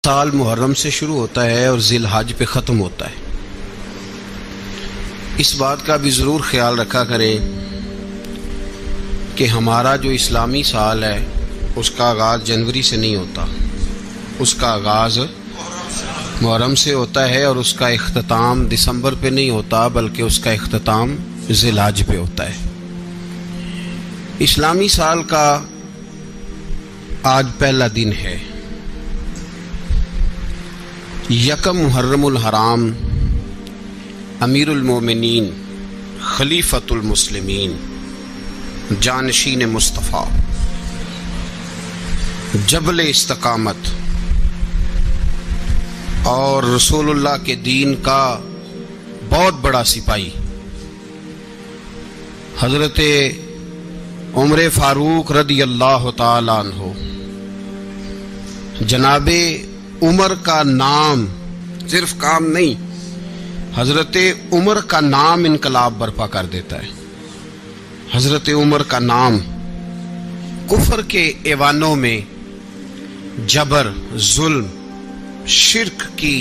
سال محرم سے شروع ہوتا ہے اور ذی الحج پہ ختم ہوتا ہے۔ اس بات کا بھی ضرور خیال رکھا کریں کہ ہمارا جو اسلامی سال ہے اس کا آغاز جنوری سے نہیں ہوتا، اس کا آغاز محرم سے ہوتا ہے اور اس کا اختتام دسمبر پہ نہیں ہوتا بلکہ اس کا اختتام ذی الحج پہ ہوتا ہے۔ اسلامی سال کا آج پہلا دن ہے، یکم محرم الحرام، امیر المومنین خلیفۃ المسلمین جانشین مصطفیٰ جبل استقامت اور رسول اللہ کے دین کا بہت بڑا سپاہی حضرت عمر فاروق رضی اللہ تعالی عنہ، جناب عمر کا نام صرف کام نہیں، حضرت عمر کا نام انقلاب برپا کر دیتا ہے۔ حضرت عمر کا نام کفر کے ایوانوں میں جبر، ظلم، شرک کی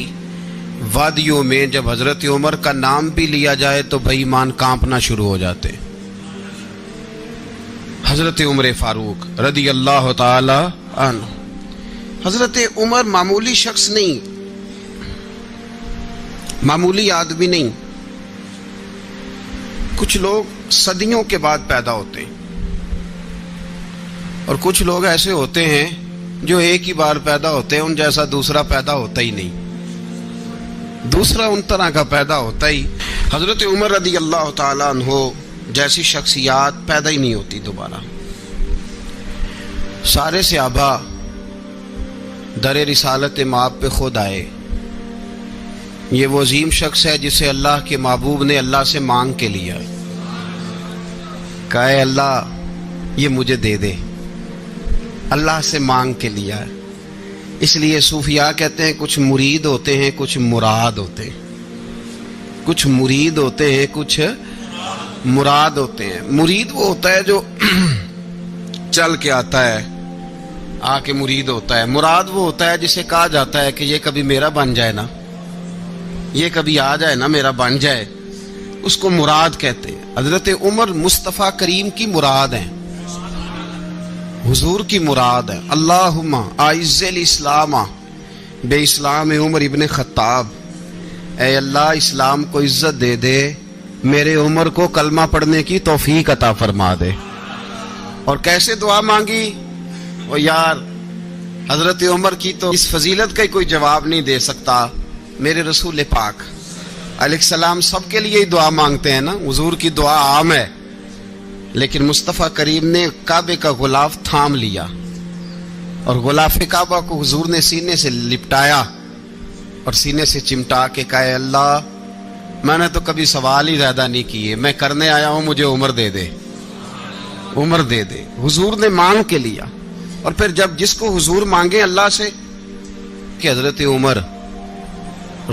وادیوں میں جب حضرت عمر کا نام بھی لیا جائے تو بے ایمان کانپنا شروع ہو جاتے۔ حضرت عمر فاروق رضی اللہ تعالی عنہ، حضرت عمر معمولی شخص نہیں، معمولی آدمی نہیں۔ کچھ لوگ صدیوں کے بعد پیدا ہوتے ہیں اور کچھ لوگ ایسے ہوتے ہیں جو ایک ہی بار پیدا ہوتے ہیں، ان جیسا دوسرا پیدا ہوتا ہی نہیں، دوسرا ان طرح کا پیدا ہوتا ہی۔ حضرت عمر رضی اللہ تعالیٰ عنہ جیسی شخصیات پیدا ہی نہیں ہوتی دوبارہ۔ سارے صحابہ در رسالت مآب پہ خود آئے۔ یہ وہ عظیم شخص ہے جسے اللہ کے محبوب نے اللہ سے مانگ کے لیا، کہا اے اللہ یہ مجھے دے دے، اللہ سے مانگ کے لیا ہے۔ اس لیے صوفیاء کہتے ہیں کچھ مرید ہوتے ہیں کچھ مراد ہوتے ہیں، کچھ مرید ہوتے ہیں کچھ مراد ہوتے ہیں۔ مرید وہ ہوتا ہے جو چل کے آتا ہے، آ کے مرید ہوتا ہے۔ مراد وہ ہوتا ہے جسے کہا جاتا ہے کہ یہ کبھی میرا بن جائے نا، یہ کبھی آ جائے نا، میرا بن جائے، اس کو مراد کہتے ہیں۔ حضرت عمر مصطفیٰ کریم کی مراد ہیں، حضور کی مراد ہے۔ اللہم اعز الاسلام بے اسلام عمر ابن خطاب، اے اللہ اسلام کو عزت دے دے، میرے عمر کو کلمہ پڑھنے کی توفیق عطا فرما دے۔ اور کیسے دعا مانگی؟ او یار حضرت عمر کی تو اس فضیلت کا کوئی جواب نہیں دے سکتا، میرے رسول پاک علیہ السلام سب کے لیے ہی دعا مانگتے ہیں نا، حضور کی دعا عام ہے، لیکن مصطفیٰ کریم نے کعبے کا غلاف تھام لیا اور غلاف کعبہ کو حضور نے سینے سے لپٹایا اور سینے سے چمٹا کے کہا اے اللہ میں نے تو کبھی سوال ہی زیادہ نہیں کیے، میں کرنے آیا ہوں، مجھے عمر دے دے، عمر دے دے۔ حضور نے مانگ کے لیا۔ اور پھر جب جس کو حضور مانگے اللہ سے کہ حضرت عمر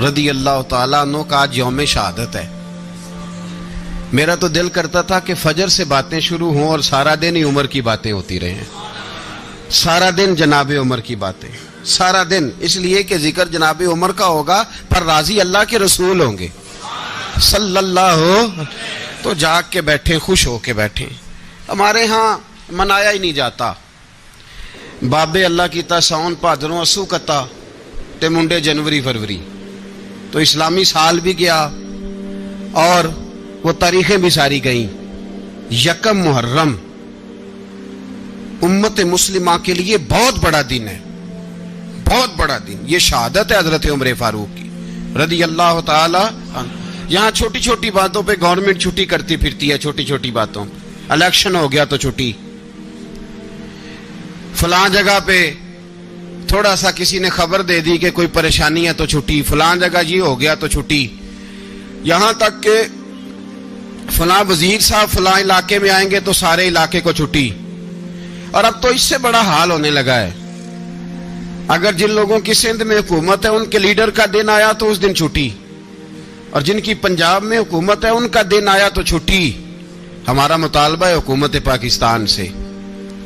رضی اللہ تعالیٰ عنہ کا آج یوم شہادت ہے، میرا تو دل کرتا تھا کہ فجر سے باتیں شروع ہوں اور سارا دن ہی عمر کی باتیں ہوتی رہیں، سارا دن جناب عمر کی باتیں، سارا دن، اس لیے کہ ذکر جناب عمر کا ہوگا پر راضی اللہ کے رسول ہوں گے صلی اللہ، تو جاگ کے بیٹھیں، خوش ہو کے بیٹھیں۔ ہمارے ہاں منایا ہی نہیں جاتا، بابے اللہ کی تا ساؤن بھادروں اسو کتا تے منڈے جنوری فروری، تو اسلامی سال بھی گیا اور وہ تاریخیں بھی ساری گئیں۔ یکم محرم امت مسلمہ کے لیے بہت بڑا دن ہے، بہت بڑا دن، یہ شہادت ہے حضرت عمر فاروق کی رضی اللہ تعالی عنہ۔ یہاں چھوٹی چھوٹی باتوں پہ گورنمنٹ چھٹی کرتی پھرتی ہے، چھوٹی چھوٹی باتوں، الیکشن ہو گیا تو چھٹی، فلاں جگہ پہ تھوڑا سا کسی نے خبر دے دی کہ کوئی پریشانی ہے تو چھٹی، فلاں جگہ یہ ہو گیا تو چھٹی، یہاں تک کہ فلاں وزیر صاحب فلاں علاقے میں آئیں گے تو سارے علاقے کو چھٹی۔ اور اب تو اس سے بڑا حال ہونے لگا ہے، اگر جن لوگوں کی سندھ میں حکومت ہے ان کے لیڈر کا دن آیا تو اس دن چھٹی، اور جن کی پنجاب میں حکومت ہے ان کا دن آیا تو چھٹی۔ ہمارا مطالبہ ہے حکومت پاکستان سے،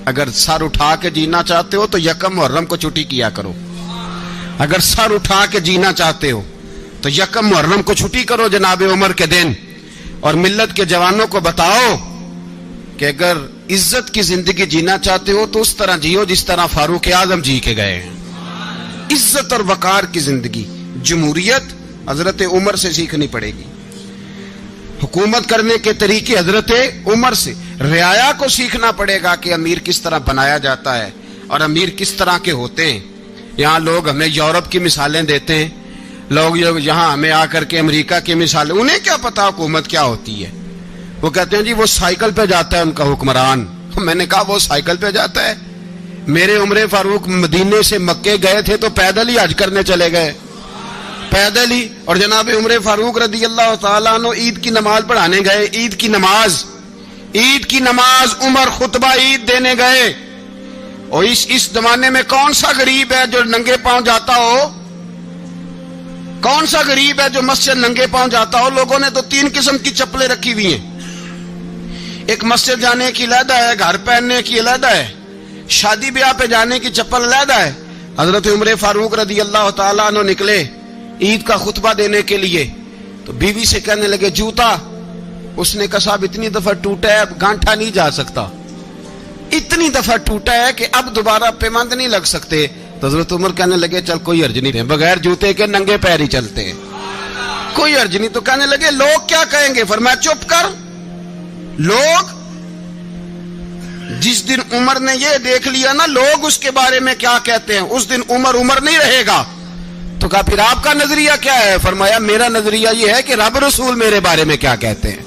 اگر سر اٹھا کے جینا چاہتے ہو تو یکم محرم کو چھٹی کیا کرو، اگر سر اٹھا کے جینا چاہتے ہو تو یکم محرم کو چھٹی کرو جناب عمر کے دن، اور ملت کے جوانوں کو بتاؤ کہ اگر عزت کی زندگی جینا چاہتے ہو تو اس طرح جیو جس طرح فاروق اعظم جی کے گئے ہیں۔ عزت اور وقار کی زندگی، جمہوریت حضرت عمر سے سیکھنی پڑے گی، حکومت کرنے کے طریقے حضرت عمر سے، رعایا کو سیکھنا پڑے گا کہ امیر کس طرح بنایا جاتا ہے اور امیر کس طرح کے ہوتے ہیں۔ یہاں لوگ ہمیں یورپ کی مثالیں دیتے ہیں، لوگ یہاں ہمیں آ کر کے امریکہ کی مثالیں، انہیں کیا پتا حکومت کیا ہوتی ہے؟ وہ کہتے ہیں جی وہ سائیکل پہ جاتا ہے ان کا حکمران۔ میں نے کہا وہ سائیکل پہ جاتا ہے؟ میرے عمر فاروق مدینے سے مکے گئے تھے تو پیدل ہی حج کرنے چلے گئے، پیدل ہی۔ اور جناب عمر فاروق رضی اللہ تعالیٰ عنہ عید کی نماز پڑھانے گئے، عید کی نماز عمر خطبہ عید دینے گئے۔ اور اس زمانے میں کون سا غریب ہے جو ننگے پاؤں جاتا ہو؟ کون سا غریب ہے جو مسجد ننگے پاؤں جاتا ہو؟ لوگوں نے تو 3 قسم کی چپلیں رکھی ہوئی ہیں، ایک مسجد جانے کی علیحدہ ہے، گھر پہننے کی علیحدہ ہے، شادی بیاہ پہ جانے کی چپل علیحدہ ہے۔ حضرت عمر فاروق رضی اللہ تعالیٰ عنہ نکلے عید کا خطبہ دینے کے لیے تو بیوی سے کہنے لگے جوتا، اس نے کہا صاحب اتنی دفعہ ٹوٹا ہے اب گانٹھا نہیں جا سکتا، اتنی دفعہ ٹوٹا ہے کہ اب دوبارہ پیمند نہیں لگ سکتے۔ تو حضرت عمر کہنے لگے چل کوئی حرج نہیں، بغیر جوتے کے ننگے پیر ہی چلتے ہیں، کوئی حرج نہیں۔ تو کہنے لگے لوگ کیا کہیں گے؟ فرمایا چپ کر، لوگ جس دن عمر نے یہ دیکھ لیا نا لوگ اس کے بارے میں کیا کہتے ہیں، اس دن عمر نہیں رہے گا۔ تو کہا پھر آپ کا نظریہ کیا ہے؟ فرمایا میرا نظریہ یہ ہے کہ رب رسول میرے بارے میں کیا کہتے ہیں،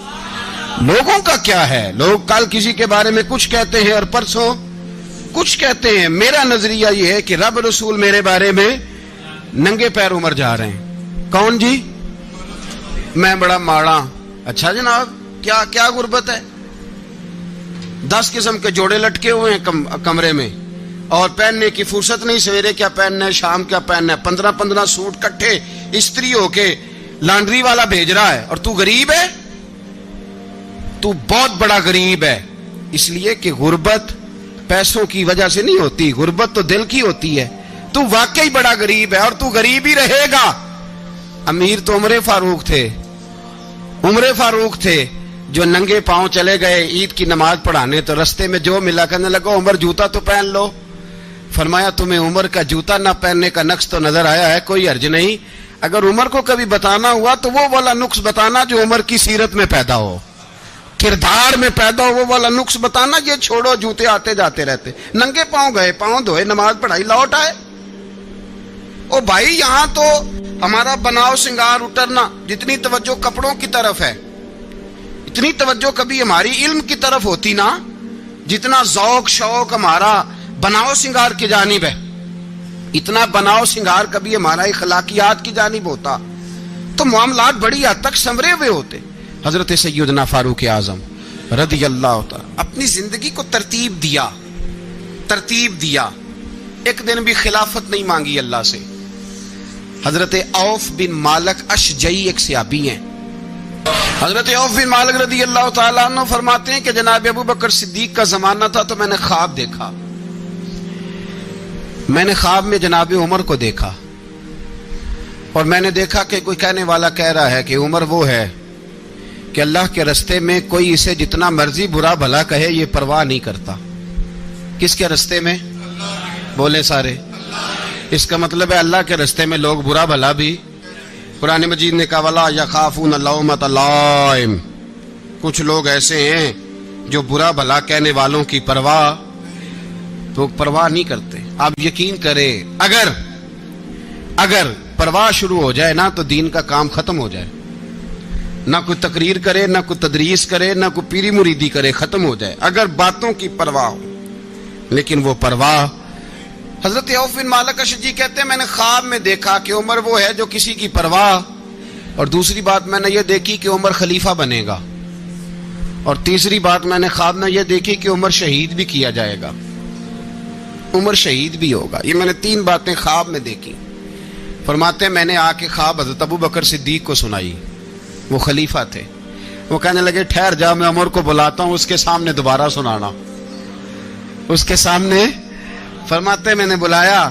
لوگوں کا کیا ہے؟ لوگ کل کسی کے بارے میں کچھ کہتے ہیں اور پرسوں کچھ کہتے ہیں، میرا نظریہ یہ ہے کہ رب رسول میرے بارے میں ننگے پیر عمر جا رہے ہیں۔ کون جی؟ میں بڑا ماڑا۔ اچھا جناب کیا غربت ہے؟ 10 قسم کے جوڑے لٹکے ہوئے ہیں کمرے میں اور پہننے کی فرصت نہیں، سویرے کیا پہننا ہے، شام کیا پہننا ہے، 15 سوٹ کٹھے استری ہو کے لانڈری والا بھیج رہا ہے، اور تو غریب ہے، تو بہت بڑا غریب ہے۔ اس لیے کہ غربت پیسوں کی وجہ سے نہیں ہوتی، غربت تو دل کی ہوتی ہے۔ تو واقعی بڑا غریب ہے اور تو غریب ہی رہے گا۔ امیر تو عمر فاروق تھے جو ننگے پاؤں چلے گئے عید کی نماز پڑھانے، تو رستے میں جو ملا کہنے لگا عمر جوتا تو پہن لو۔ فرمایا تمہیں عمر کا جوتا نہ پہننے کا نقص تو نظر آیا ہے، کوئی حرج نہیں، اگر عمر کو کبھی بتانا ہوا تو وہ والا نقص بتانا جو عمر کی سیرت میں پیدا ہو، کردار میں پیدا ہو، وہ والا نقص بتانا، یہ چھوڑو جوتے آتے جاتے رہتے۔ ننگے پاؤں گئے، پاؤں دھوئے، نماز پڑھائی، لوٹ آئے۔ او بھائی یہاں تو ہمارا بناؤ سنگار اترنا، جتنی توجہ کپڑوں کی طرف ہے اتنی توجہ کبھی ہماری علم کی طرف ہوتی نا، جتنا ذوق شوق ہمارا بناؤ سنگار کی جانب ہے، اتنا بناؤ سنگار کبھی ہمارا اخلاقیات کی جانب ہوتا تو معاملات بڑی حد تک سنورے ہوئے ہوتے۔ حضرت سیدنا فاروق اعظم رضی اللہ تعالی اپنی زندگی کو ترتیب دیا، ایک دن بھی خلافت نہیں مانگی اللہ سے۔ حضرت عوف بن مالک اشجعی ایک صحابی ہیں، حضرت عوف بن مالک رضی اللہ تعالیٰ عنہ فرماتے ہیں کہ جناب ابو بکر صدیق کا زمانہ تھا تو میں نے خواب دیکھا، میں نے خواب میں جناب عمر کو دیکھا، اور میں نے دیکھا کہ کوئی کہنے والا کہہ رہا ہے کہ عمر وہ ہے کہ اللہ کے رستے میں کوئی اسے جتنا مرضی برا بھلا کہے یہ پرواہ نہیں کرتا۔ کس کے رستے میں؟ بولے سارے۔ اس کا مطلب ہے اللہ کے رستے میں لوگ برا بھلا بھی، قرآن مجید نے کہا وَلَا يَخَافُونَ لَوْمَةَ لَائِمٍ، کچھ لوگ ایسے ہیں جو برا بھلا کہنے والوں کی پرواہ نہیں کرتے۔ آپ یقین کریں اگر پرواہ شروع ہو جائے نا تو دین کا کام ختم ہو جائے، نہ کوئی تقریر کرے، نہ کوئی تدریس کرے، نہ کوئی پیری مریدی کرے، ختم ہو جائے اگر باتوں کی پرواہ ہو۔ لیکن وہ پرواہ، حضرت عوف بن مالک اشجعی کہتے ہیں میں نے خواب میں دیکھا کہ عمر وہ ہے جو کسی کی پرواہ، اور دوسری بات میں نے یہ دیکھی کہ عمر خلیفہ بنے گا، اور تیسری بات میں نے خواب میں یہ دیکھی کہ عمر شہید بھی کیا جائے گا، عمر شہید بھی ہوگا۔ یہ میں نے 3 باتیں خواب میں دیکھی۔ فرماتے ہیں میں نے آ کے خواب حضرت ابو بکر صدیق کو سنائی، وہ خلیفہ تھے، وہ کہنے لگے ٹھہر جا میں عمر کو بلاتا ہوں، اس کے سامنے دوبارہ سنانا، اس کے سامنے۔ فرماتے میں نے بلایا،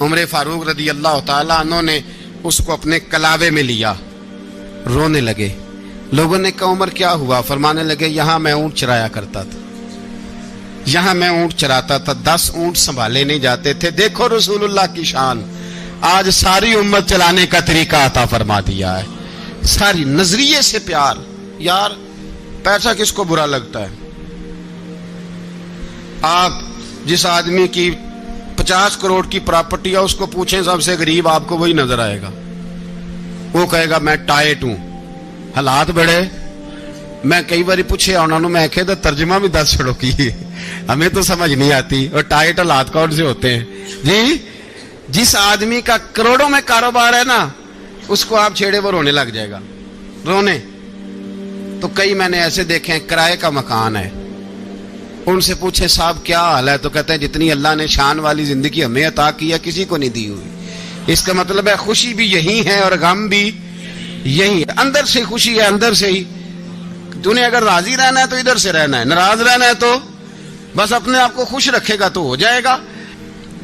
عمر فاروق رضی اللہ تعالیٰ عنہ نے اس کو اپنے کلاوے میں لیا، رونے لگے۔ لوگوں نے کہا عمر کیا ہوا؟ فرمانے لگے یہاں میں اونٹ چرایا کرتا تھا، یہاں میں اونٹ چراتا تھا، 10 اونٹ سنبھالے نہیں جاتے تھے۔ دیکھو رسول اللہ کی شان، آج ساری امت چلانے کا طریقہ عطا فرما دیا ہے، ساری نظریے سے پیار۔ یار پیسہ کس کو برا لگتا ہے؟ آپ جس آدمی کی 50 کروڑ کی پراپرٹی ہے اس کو پوچھیں سب سے غریب، آپ کو وہی نظر آئے گا، وہ کہے گا میں ٹائٹ ہوں۔ حالات بڑے، میں کئی باری پوچھے انہوں نے، میں کہتا ترجمہ بھی 10 چھڑوں کی، ہمیں تو سمجھ نہیں آتی، اور ٹائٹ حالات کون سے ہوتے ہیں جی؟ جس آدمی کا کروڑوں میں کاروبار ہے نا، اس کو آپ چھیڑے وہ رونے لگ جائے گا، رونے۔ تو کئی میں نے ایسے دیکھے ہیں کرائے کا مکان ہے، ان سے پوچھے صاحب کیا حال ہے، تو کہتے ہیں جتنی اللہ نے شان والی زندگی ہمیں عطا کی ہے کسی کو نہیں دی ہوئی۔ اس کا مطلب ہے خوشی بھی یہی ہے اور غم بھی یہی ہے، اندر سے خوشی ہے، اندر سے ہی۔ تو نے اگر راضی رہنا ہے تو ادھر سے رہنا ہے، ناراض رہنا ہے تو بس اپنے آپ کو خوش رکھے گا تو ہو جائے گا۔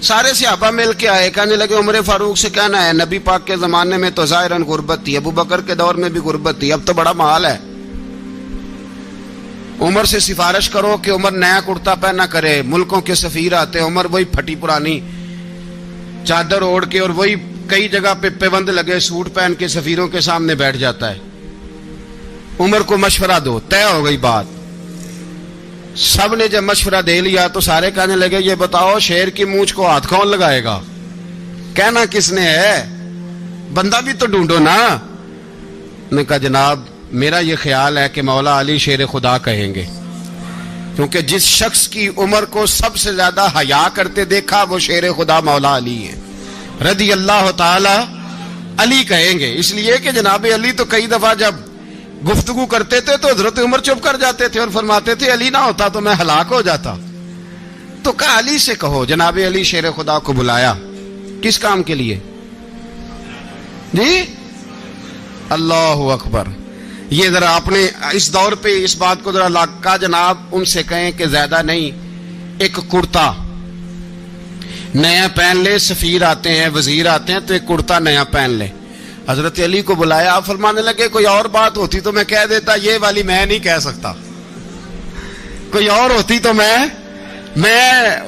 سارے صحابہ مل کے آئے، کہنے لگے عمر فاروق سے کہنا ہے نبی پاک کے زمانے میں تو ظاہراً غربت تھی، ابو بکر کے دور میں بھی غربت تھی، اب تو بڑا محال ہے، عمر سے سفارش کرو کہ عمر نیا کرتا پہنا کرے۔ ملکوں کے سفیر آتے، عمر وہی پھٹی پرانی چادر اوڑھ کے اور وہی کئی جگہ پہ پیوند لگے سوٹ پہن کے سفیروں کے سامنے بیٹھ جاتا ہے۔ عمر کو مشورہ دو، طے ہو گئی بات۔ سب نے جب مشورہ دے لیا تو سارے کہنے لگے یہ بتاؤ شیر کی مونچھ کو ہاتھ کون لگائے گا؟ کہنا کس نے ہے؟ بندہ بھی تو ڈھونڈو نا۔ نے کہا جناب میرا یہ خیال ہے کہ مولا علی شیر خدا کہیں گے، کیونکہ جس شخص کی عمر کو سب سے زیادہ حیا کرتے دیکھا وہ شیر خدا مولا علی ہے رضی اللہ تعالی علی کہیں گے۔ اس لیے کہ جناب علی تو کئی دفعہ جب گفتگو کرتے تھے تو حضرت عمر چپ کر جاتے تھے اور فرماتے تھے علی نہ ہوتا تو میں ہلاک ہو جاتا۔ تو کہا علی سے کہو۔ جناب علی شیر خدا کو بلایا، کس کام کے لیے جی؟ اللہ اکبر۔ یہ ذرا اپنے اس دور پہ اس بات کو ذرا لاکا جناب ان سے کہیں کہ زیادہ نہیں، ایک کرتا نیا پہن لے، سفیر آتے ہیں وزیر آتے ہیں تو ایک کرتا نیا پہن لے۔ حضرت علی کو بلایا، آپ فرمانے لگے کوئی اور بات ہوتی تو میں کہہ دیتا، یہ والی میں نہیں کہہ سکتا، کوئی اور ہوتی تو میں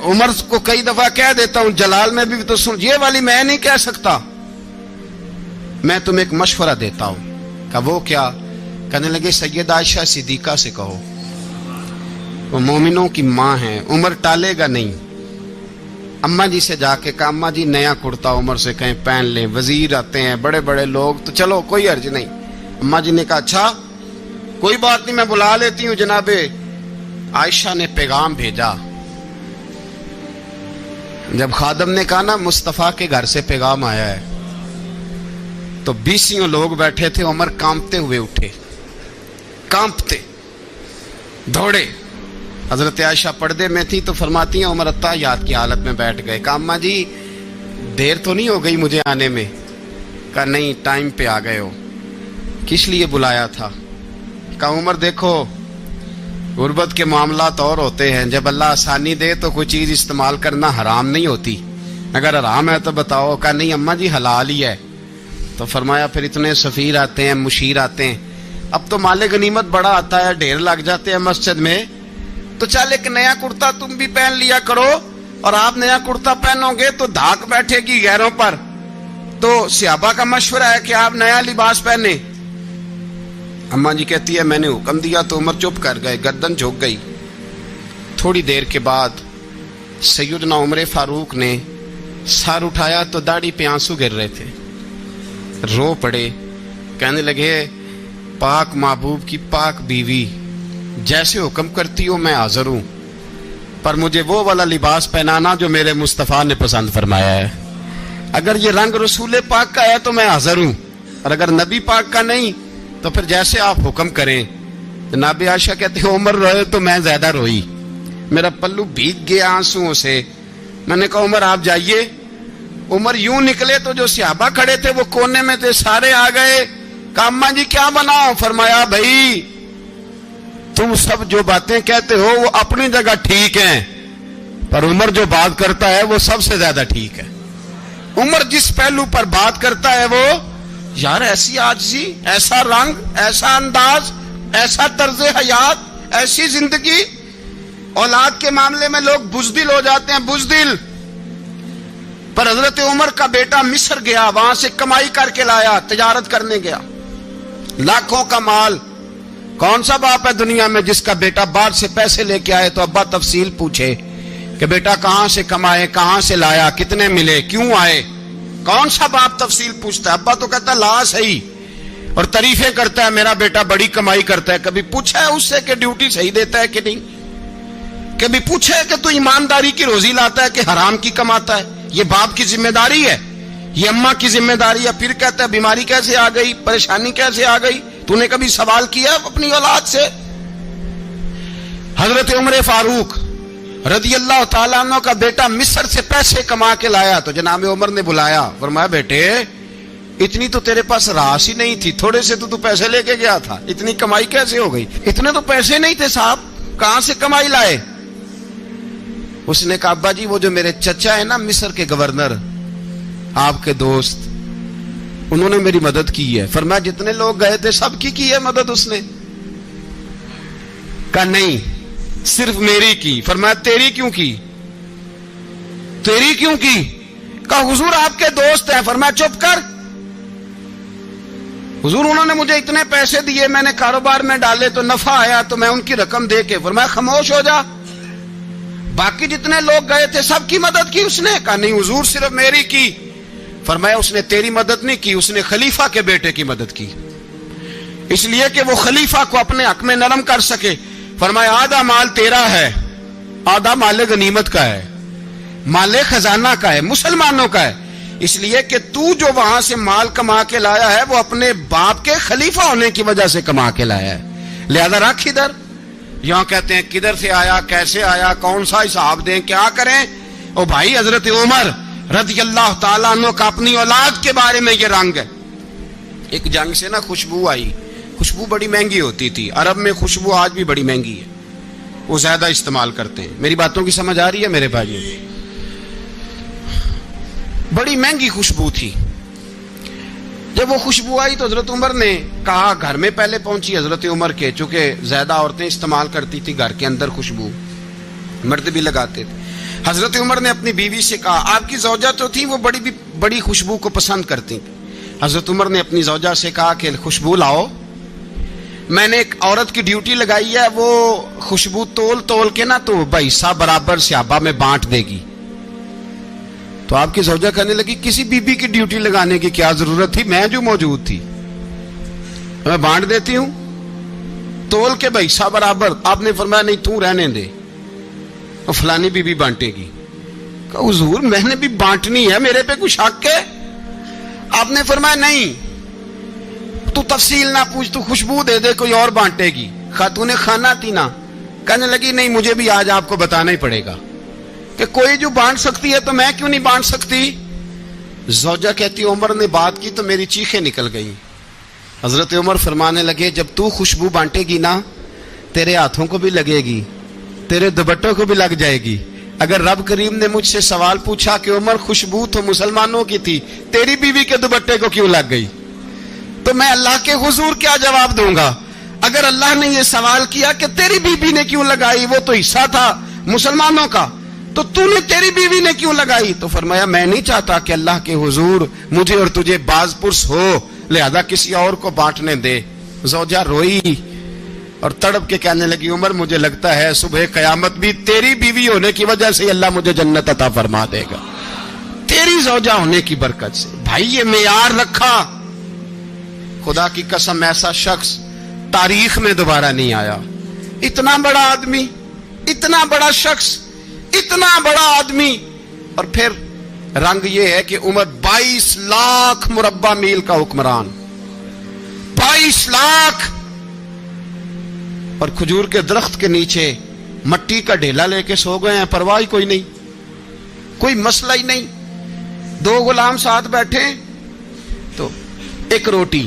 عمر کو کئی دفعہ کہہ دیتا ہوں، جلال میں بھی تو سن، یہ والی میں نہیں کہہ سکتا، میں تمہیں ایک مشورہ دیتا ہوں۔ کہا وہ کیا؟ کہنے لگے سیدہ عائشہ صدیقہ سے کہو، وہ مومنوں کی ماں ہیں، عمر ٹالے گا نہیں۔ اماں جی سے جا کے کہا اماں جی نیا کرتا عمر سے کہیں پہن لیں، وزیر آتے ہیں بڑے بڑے لوگ تو چلو کوئی حرج نہیں۔ اماں جی نے کہا اچھا کوئی بات نہیں میں بلا لیتی ہوں۔ جناب عائشہ نے پیغام بھیجا، جب خادم نے کہا نا مصطفیٰ کے گھر سے پیغام آیا ہے تو 20 لوگ بیٹھے تھے، عمر کانپتے ہوئے اٹھے، کانپتے دوڑے۔ حضرت عائشہ پردے میں تھی تو فرماتی ہیں عمر اتحیات کی حالت میں بیٹھ گئے۔ کہا اماں جی دیر تو نہیں ہو گئی مجھے آنے میں؟ کہا نہیں ٹائم پہ آ گئے ہو، کس لیے بلایا تھا؟ کہا عمر دیکھو غربت کے معاملات اور ہوتے ہیں، جب اللہ آسانی دے تو کوئی چیز استعمال کرنا حرام نہیں ہوتی، اگر حرام ہے تو بتاؤ۔ کہا نہیں اماں جی حلال ہی ہے۔ تو فرمایا پھر اتنے سفیر آتے ہیں مشیر آتے ہیں، اب تو مال غنیمت بڑا آتا ہے، ڈھیر لگ جاتے ہیں مسجد میں، تو چل ایک نیا کرتا تم بھی پہن لیا کرو، اور آپ نیا کرتا پہنو گے تو دھاک بیٹھے گی غیروں پر۔ تو صحابہ کا مشورہ ہے کہ آپ نیا لباس پہنے۔ اماں جی کہتی ہے میں نے حکم دیا تو عمر چپ کر گئے، گردن جھک گئی۔ تھوڑی دیر کے بعد سیدنا عمر فاروق نے سر اٹھایا تو داڑھی پہ آنسو گر رہے تھے، رو پڑے، کہنے لگے پاک محبوب کی پاک بیوی جیسے حکم کرتی ہو میں حاضر ہوں، پر مجھے وہ والا لباس پہنانا جو میرے مصطفیٰ نے پسند فرمایا ہے، اگر یہ رنگ رسول پاک کا ہے تو میں حاضر ہوں، اور اگر نبی پاک کا نہیں تو پھر جیسے آپ حکم کریں۔ جناب عائشہ کہتے ہیں عمر روئے تو میں زیادہ روئی، میرا پلو بھیگ گیا آنسوؤں سے۔ میں نے کہا عمر آپ جائیے۔ عمر یوں نکلے تو جو صحابہ کھڑے تھے وہ کونے میں تھے، سارے آ گئے۔ کہا اماں جی کیا بناؤ؟ فرمایا بھائی تم سب جو باتیں کہتے ہو وہ اپنی جگہ ٹھیک ہیں، پر عمر جو بات کرتا ہے وہ سب سے زیادہ ٹھیک ہے۔ عمر جس پہلو پر بات کرتا ہے وہ یار ایسی عاجزی، ایسا رنگ، ایسا انداز، ایسا طرز حیات، ایسی زندگی. اولاد کے معاملے میں لوگ بزدل ہو جاتے ہیں، بزدل. پر حضرت عمر کا بیٹا مصر گیا، وہاں سے کمائی کر کے لایا، تجارت کرنے گیا، لاکھوں کا مال. کون سا باپ ہے دنیا میں جس کا بیٹا باہر سے پیسے لے کے آئے تو ابا تفصیل پوچھے کہ بیٹا کہاں سے کمائے، کہاں سے لایا، کتنے ملے، کیوں آئے؟ کون سا باپ تفصیل پوچھتا ہے؟ ابا تو کہتا ہے لا صحیح، اور تعریفیں کرتا ہے میرا بیٹا بڑی کمائی کرتا ہے. کبھی پوچھا ہے اس سے کہ ڈیوٹی صحیح دیتا ہے کہ نہیں؟ کبھی پوچھا ہے کہ تو ایمانداری کی روزی لاتا ہے کہ حرام کی کماتا ہے؟ یہ باپ کی ذمہ داری ہے، یہ اماں کی ذمہ داری ہے. پھر کہتا ہے بیماری کیسے آ گئی، پریشانی کیسے آ گئی؟ تو نے کبھی سوال کیا اپنی اولاد سے؟ حضرت عمر فاروق رضی اللہ تعالیٰ عنہ کا بیٹا مصر سے پیسے کما کے لایا تو جناب عمر نے بلایا، فرمایا بیٹے اتنی تو تیرے پاس راس ہی نہیں تھی، تھوڑے سے تو پیسے لے کے گیا تھا، اتنی کمائی کیسے ہو گئی؟ اتنے تو پیسے نہیں تھے صاحب، کہاں سے کمائی لائے؟ اس نے کہا ابا جی وہ جو میرے چچا ہے نا مصر کے گورنر، آپ کے دوست، انہوں نے میری مدد کی ہے. فرمایا جتنے لوگ گئے تھے سب کی ہے مدد اس نے؟ کہا نہیں صرف میری کی. فرمایا تیری کیوں کی؟ تیری کیوں کی؟ کہا حضور آپ کے دوست ہیں. فرمایا چپ کر، حضور انہوں نے مجھے اتنے پیسے دیے، میں نے کاروبار میں ڈالے تو نفع آیا تو میں ان کی رقم دے کے. فرمایا خاموش ہو جا، باقی جتنے لوگ گئے تھے سب کی مدد کی اس نے؟ کہا نہیں حضور صرف میری کی. فرمایا اس نے تیری مدد نہیں کی، اس نے خلیفہ کے بیٹے کی مدد کی، اس لیے کہ وہ خلیفہ کو اپنے حق میں نرم کر سکے. فرمایا آدھا مال تیرا ہے، آدھا مال غنیمت کا ہے، مال خزانہ کا ہے، مسلمانوں کا ہے، اس لیے کہ تو جو وہاں سے مال کما کے لایا ہے وہ اپنے باپ کے خلیفہ ہونے کی وجہ سے کما کے لایا ہے، لہذا رکھ ادھر. یہاں کہتے ہیں کدھر سے آیا، کیسے آیا، کون سا حساب دیں، کیا کریں؟ او بھائی حضرت عمر رضی اللہ تعالیٰ عنہ کا اپنی اولاد کے بارے میں یہ رنگ ہے. ایک جنگ سے نا خوشبو آئی، خوشبو بڑی مہنگی ہوتی تھی، عرب میں خوشبو آج بھی بڑی مہنگی ہے، وہ زیادہ استعمال کرتے ہیں. میری باتوں کی سمجھ آ رہی ہے میرے بھائیوں؟ بڑی مہنگی خوشبو تھی. جب وہ خوشبو آئی تو حضرت عمر نے کہا، گھر میں پہلے پہنچی حضرت عمر کے، چونکہ زیادہ عورتیں استعمال کرتی تھی گھر کے اندر خوشبو، مرد بھی لگاتے تھے. حضرت عمر نے اپنی بیوی سے کہا، آپ کی زوجہ تو تھی وہ بڑی خوشبو کو پسند کرتی تھی. حضرت عمر نے اپنی زوجہ سے کہا کہ خوشبو لاؤ، میں نے ایک عورت کی ڈیوٹی لگائی ہے، وہ خوشبو تول کے نا تو حصہ برابر صحابہ میں بانٹ دے گی. تو آپ کی زوجہ کہنے لگی کسی بی بی کی ڈیوٹی لگانے کی کیا ضرورت تھی، میں جو موجود تھی میں بانٹ دیتی ہوں تول کے حصہ برابر. آپ نے فرمایا نہیں تو رہنے دے، اور فلانی بی بی بانٹے گی. کہا حضور میں نے بھی بانٹنی ہے، میرے پہ کچھ حق ہے؟ آپ نے فرمایا نہیں تو تفصیل نہ پوچھ، تو خوشبو دے دے، کوئی اور بانٹے گی. خاتون خانہ تھی نا، کہنے لگی نہیں مجھے بھی آج آپ کو بتانا ہی پڑے گا کہ کوئی جو بانٹ سکتی ہے تو میں کیوں نہیں بانٹ سکتی؟ زوجہ کہتی عمر نے بات کی تو میری چیخیں نکل گئی. حضرت عمر فرمانے لگے جب تو خوشبو بانٹے گی نا تیرے ہاتھوں کو بھی لگے گی، تیرے دوپٹوں کو بھی لگ جائے گی. اگر رب کریم نے مجھ سے سوال پوچھا کہ عمر خوشبو تو مسلمانوں کی تھی، تیری بیوی کے دوپٹے کو کیوں لگ گئی، تو میں اللہ کے حضور کیا جواب دوں گا؟ اگر اللہ نے یہ سوال کیا کہ تیری بیوی نے کیوں لگائی، وہ تو حصہ تھا مسلمانوں کا، تو نے تیری بیوی نے کیوں لگائی؟ تو فرمایا میں نہیں چاہتا کہ اللہ کے حضور مجھے اور تجھے باز پرس ہو، لہذا کسی اور کو بانٹنے دے. زوجہ روئی اور تڑپ کے کہنے لگی عمر مجھے لگتا ہے صبح قیامت بھی تیری بیوی ہونے کی وجہ سے اللہ مجھے جنت عطا فرما دے گا، تیری زوجہ ہونے کی برکت سے. بھائی یہ معیار رکھا، خدا کی قسم ایسا شخص تاریخ میں دوبارہ نہیں آیا. اتنا بڑا آدمی، اتنا بڑا شخص، اتنا بڑا آدمی، اور پھر رنگ یہ ہے کہ عمر 22 لاکھ مربع میل کا حکمران، 22 لاکھ، اور کھجور کے درخت کے نیچے مٹی کا ڈھیلا لے کے سو گئے ہیں، پرواہ کوئی نہیں، کوئی مسئلہ ہی نہیں. 2 غلام ساتھ بیٹھے تو ایک روٹی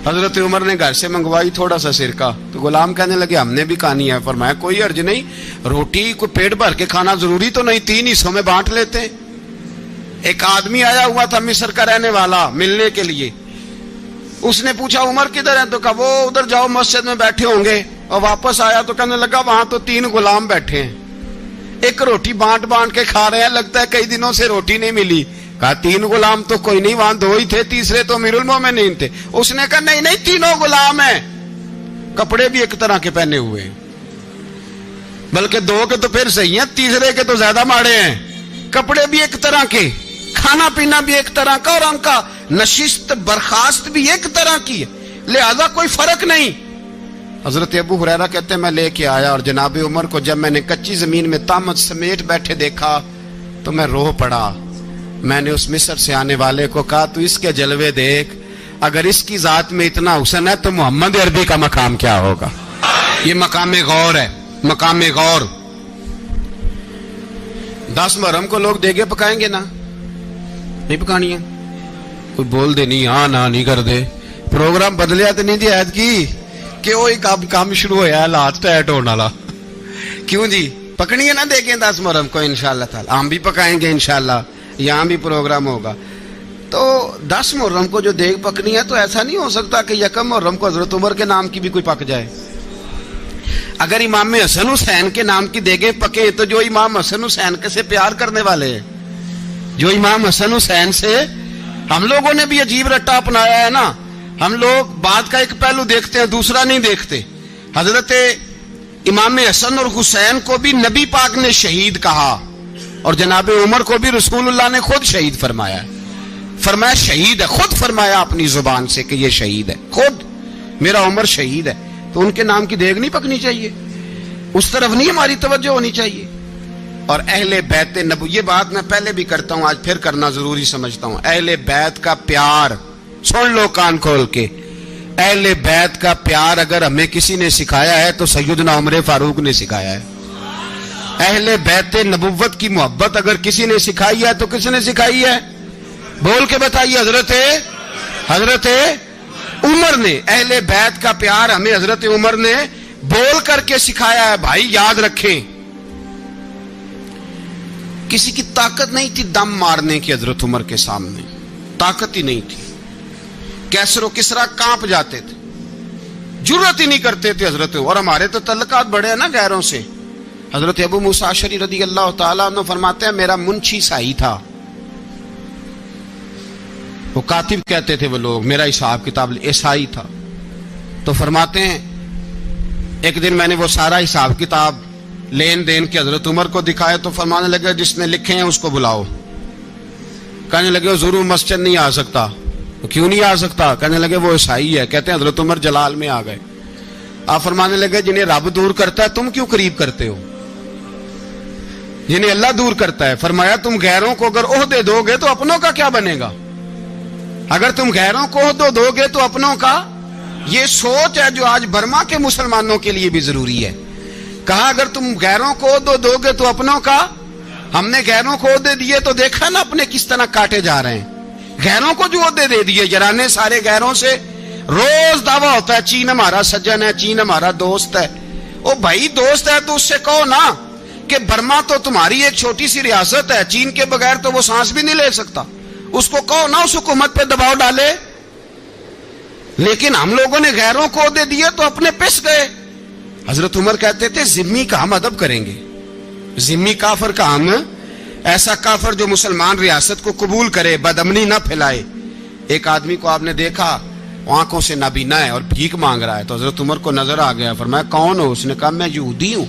حضرت عمر نے گھر سے منگوائی، تھوڑا سا سرکہ، تو غلام کہنے لگے ہم نے بھی کھانی ہے. فرمایا کوئی حرج نہیں، روٹی کو پیٹ بھر کے کھانا ضروری تو نہیں، 3 حصوں میں بانٹ لیتے ہیں. ایک آدمی آیا ہوا تھا مصر کا رہنے والا ملنے کے لیے. اس نے پوچھا عمر کدھر ہے؟ تو کہا وہ ادھر جاؤ مسجد میں بیٹھے ہوں گے. اور واپس آیا تو کہنے لگا وہاں تو 3 غلام بیٹھے ہیں, ایک روٹی بانٹ کے کھا رہے ہیں, لگتا ہے کئی دنوں سے روٹی نہیں ملی. کہا 3 غلام تو کوئی نہیں, وہاں 2 ہی تھے, تیسرے تو امیر المومنین تھے. اس نے کہا نہیں 3 غلام ہیں, کپڑے بھی ایک طرح کے پہنے ہوئے ہیں, بلکہ 2 کے تو پھر صحیح ہیں, تیسرے کے تو زیادہ ماڑے ہیں. کپڑے بھی ایک طرح کے, کھانا پینا بھی ایک طرح کا, اور ان کا نشست برخاست بھی ایک طرح کی ہے, لہذا کوئی فرق نہیں. حضرت ابو ہریرہ کہتے ہیں میں لے کے آیا, اور جناب عمر کو جب میں نے کچی زمین میں تامت سمیٹ بیٹھے دیکھا تو میں رو پڑا. میں نے اس مصر سے آنے والے کو کہا تو اس کے جلوے دیکھ, اگر اس کی ذات میں اتنا حسن ہے تو محمد عربی کا مقام کیا ہوگا. یہ مقام غور ہے, مقام غور. 10 محرم کو لوگ دیگے پکائیں گے نا, نہیں پکانی ہے؟ کوئی بول دے نہیں, ہاں نہ نہیں کر دے. پروگرام بدلیا تو نہیں جی عید کی کہ وہی کام شروع ہوا ہے لات ٹائٹ ہونے والا. کیوں جی, پکنی ہے نا دیکھیں 10 محرم کو انشاءاللہ تعالی. ہم بھی پکائیں گے انشاءاللہ, یہاں بھی پروگرام ہوگا. تو 10 محرم کو جو دیگ پکنی ہے تو ایسا نہیں ہو سکتا کہ 1 محرم کو حضرت عمر کے نام کی بھی کوئی پک جائے. اگر امام حسن حسین کے نام کی دیگیں پکے تو جو امام حسن حسین سے پیار کرنے والے ہیں, جو امام حسن حسین سے, ہم لوگوں نے بھی عجیب رٹا اپنایا ہے نا. ہم لوگ بات کا ایک پہلو دیکھتے ہیں, دوسرا نہیں دیکھتے. حضرت امام حسن اور حسین کو بھی نبی پاک نے شہید کہا, اور جناب عمر کو بھی رسول اللہ نے خود شہید فرمایا. فرمایا شہید ہے, خود فرمایا اپنی زبان سے کہ یہ شہید ہے, خود میرا عمر شہید ہے. تو ان کے نام کی دیگ نہیں پکنی چاہیے, اس طرف نہیں ہماری توجہ ہونی چاہیے. اور اہل بیت نبو, یہ بات میں پہلے بھی کرتا ہوں, آج پھر کرنا ضروری سمجھتا ہوں. اہل بیت کا پیار, سن لو کان کھول کے, اہل بیت کا پیار اگر ہمیں کسی نے سکھایا ہے تو سیدنا عمر فاروق نے سکھایا ہے. اہل بیت نبوت کی محبت اگر کسی نے سکھائی ہے تو کس نے سکھائی ہے؟ بول کے بتائیے. حضرت عمر نے. اہل بیت کا پیار ہمیں حضرت عمر نے بول کر کے سکھایا ہے. بھائی یاد رکھیں, کسی کی طاقت نہیں تھی دم مارنے کی حضرت عمر کے سامنے, طاقت ہی نہیں تھی. کیسر و کسرا کانپ جاتے تھے, جرأت ہی نہیں کرتے تھے حضرت. اور ہمارے تو تعلقات بڑے ہیں نا غیروں سے. حضرت ابو موسیٰ اشعری رضی اللہ تعالیٰ عنہ فرماتے ہیں میرا منشی سائی تھا, وہ کاتب کہتے تھے وہ لوگ, میرا حساب کتاب عیسائی تھا. تو فرماتے ہیں ایک دن میں نے وہ سارا حساب کتاب لین دین کے حضرت عمر کو دکھائے تو فرمانے لگے جس نے لکھے ہیں اس کو بلاؤ. کہنے لگے وہ ضرور مسجد نہیں آ سکتا. کیوں نہیں آ سکتا؟ کہنے لگے وہ عیسائی ہے. کہتے ہیں حضرت عمر جلال میں آ گئے. آپ فرمانے لگے جنہیں رب دور کرتا ہے تم کیوں قریب کرتے ہو؟ جنہیں اللہ دور کرتا ہے. فرمایا تم غیروں کو اگر عہدے دو گے تو اپنوں کا کیا بنے گا؟ اگر تم غیروں کو عہدے دو گے تو اپنوں کا. یہ سوچ ہے جو آج برما کے مسلمانوں کے لیے بھی ضروری ہے. کہا اگر تم غیروں کو عہدے دو گے تو اپنوں کا. ہم نے غیروں کو عہدے دیے تو دیکھا نا اپنے کس طرح کاٹے جا رہے ہیں. غیروں کو جو عہدے دے دیے جرانے سارے غیروں سے. روز دعویٰ ہوتا ہے چین ہمارا سجن ہے, چین ہمارا دوست ہے. او بھائی دوست ہے تو اس سے کہو نا کہ برما تو تمہاری ایک چھوٹی سی ریاست ہے, چین کے بغیر تو وہ سانس بھی نہیں لے سکتا. اس کو کہو نا اس حکومت پہ دباؤ ڈالے. لیکن ہم لوگوں نے غیروں کو عہدے دیے تو اپنے پس گئے. حضرت عمر کہتے تھے ذمی کا ہم ادب کریں گے, ذمی کافر کا ہم, ایسا کافر جو مسلمان ریاست کو قبول کرے, بدامنی نہ پھیلائے. ایک آدمی کو آپ نے دیکھا آنکھوں سے نابینا ہے اور بھیک مانگ رہا ہے, تو حضرت عمر کو نظر آ گیا. فرمایا کون ہو؟ اس نے کہا میں یہودی ہوں.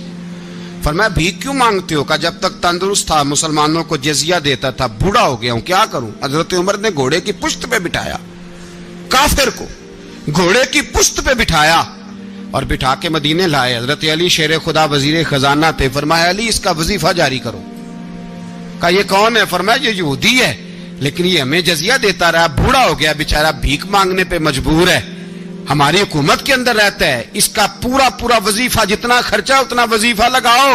فرمایا بھیک کیوں مانگتے ہو؟ کہا جب تک تندرست تھا مسلمانوں کو جزیہ دیتا تھا, بوڑھا ہو گیا ہوں کیا کروں. حضرت عمر نے گھوڑے کی پشت پہ بٹھایا کافر کو, گھوڑے کی پشت پہ بٹھایا اور بٹھا کے مدینے لائے. حضرت علی شیر خدا وزیر خزانہ تھے. فرمایا علی اس کا وظیفہ جاری کرو. کہا یہ کون ہے؟ فرمایا یہ یہودی ہے لیکن یہ ہمیں جزیہ دیتا رہا, بوڑھا ہو گیا بیچارہ, بھیک مانگنے پہ مجبور ہے, ہماری حکومت کے اندر رہتا ہے, اس کا پورا وظیفہ جتنا خرچہ اتنا وظیفہ لگاؤ.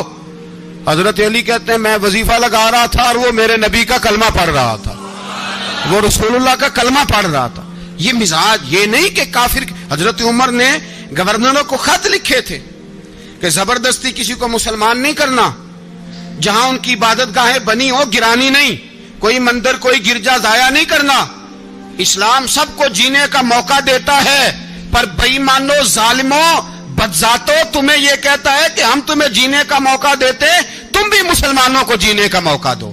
حضرت علی کہتے ہیں میں وظیفہ لگا رہا تھا اور وہ میرے نبی کا کلمہ پڑھ رہا تھا, وہ رسول اللہ کا کلمہ پڑھ رہا تھا. یہ مزاج, یہ نہیں کہ کافر. حضرت عمر نے گورنروں کو خط لکھے تھے کہ زبردستی کسی کو مسلمان نہیں کرنا, جہاں ان کی عبادت گاہیں بنی ہو گرانی نہیں, کوئی مندر کوئی گرجا ضائع نہیں کرنا. اسلام سب کو جینے کا موقع دیتا ہے، پر بے ایمانو، ظالموں، بدذاتوں، تمہیں یہ کہتا ہے کہ ہم تمہیں جینے کا موقع دیتے، تم بھی مسلمانوں کو جینے کا موقع دو.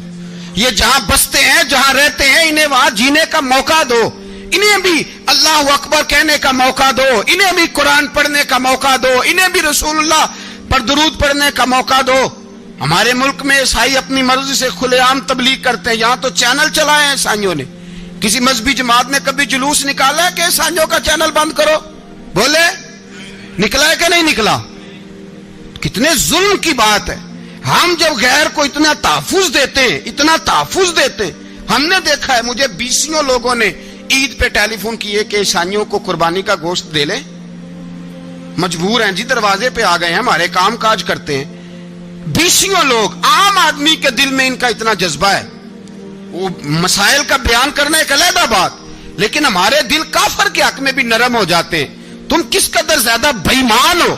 یہ جہاں بستے ہیں، جہاں رہتے ہیں، انہیں وہاں جینے کا موقع دو. انہیں بھی اللہ اکبر کہنے کا موقع دو، انہیں بھی قرآن پڑھنے کا موقع دو، انہیں بھی رسول اللہ پر درود پڑھنے کا موقع دو. ہمارے ملک میں عیسائی اپنی مرضی سے کھلے عام تبلیغ کرتے ہیں. یہاں تو چینل چلائے ہیں عیسائیوں نے. کسی مذہبی جماعت نے کبھی جلوس نکالا ہے کہ عیسائیوں کا چینل بند کرو؟ بولے نکلا ہے کہ نہیں نکلا؟ کتنے ظلم کی بات ہے. ہم جب غیر کو اتنا تحفظ دیتے ہیں، اتنا تحفظ دیتے ہیں. ہم نے دیکھا ہے، مجھے بیسیوں لوگوں نے عید پہ ٹیلی فون کیے کہ عیسائیوں کو قربانی کا گوشت دے لیں. مجبور ہیں جی، دروازے پہ آ گئے ہیں، ہمارے کام کاج کرتے ہیں. بیسیوں لوگ. عام آدمی کے دل میں ان کا اتنا جذبہ ہے، وہ مسائل کا بیان کرنا ایک علیحدہ بات، لیکن ہمارے دل کافر کے حق میں بھی نرم ہو جاتے ہیں. تم کس قدر زیادہ بے ایمان ہو،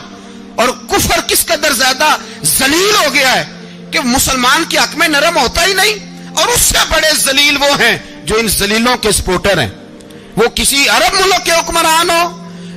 اور کفر کس قدر زیادہ ذلیل ہو گیا ہے کہ مسلمان کے حق میں نرم ہوتا ہی نہیں. اور اس سے بڑے ذلیل وہ ہیں جو ان ذلیلوں کے سپورٹر ہیں. وہ کسی عرب ملک کے حکمران ہو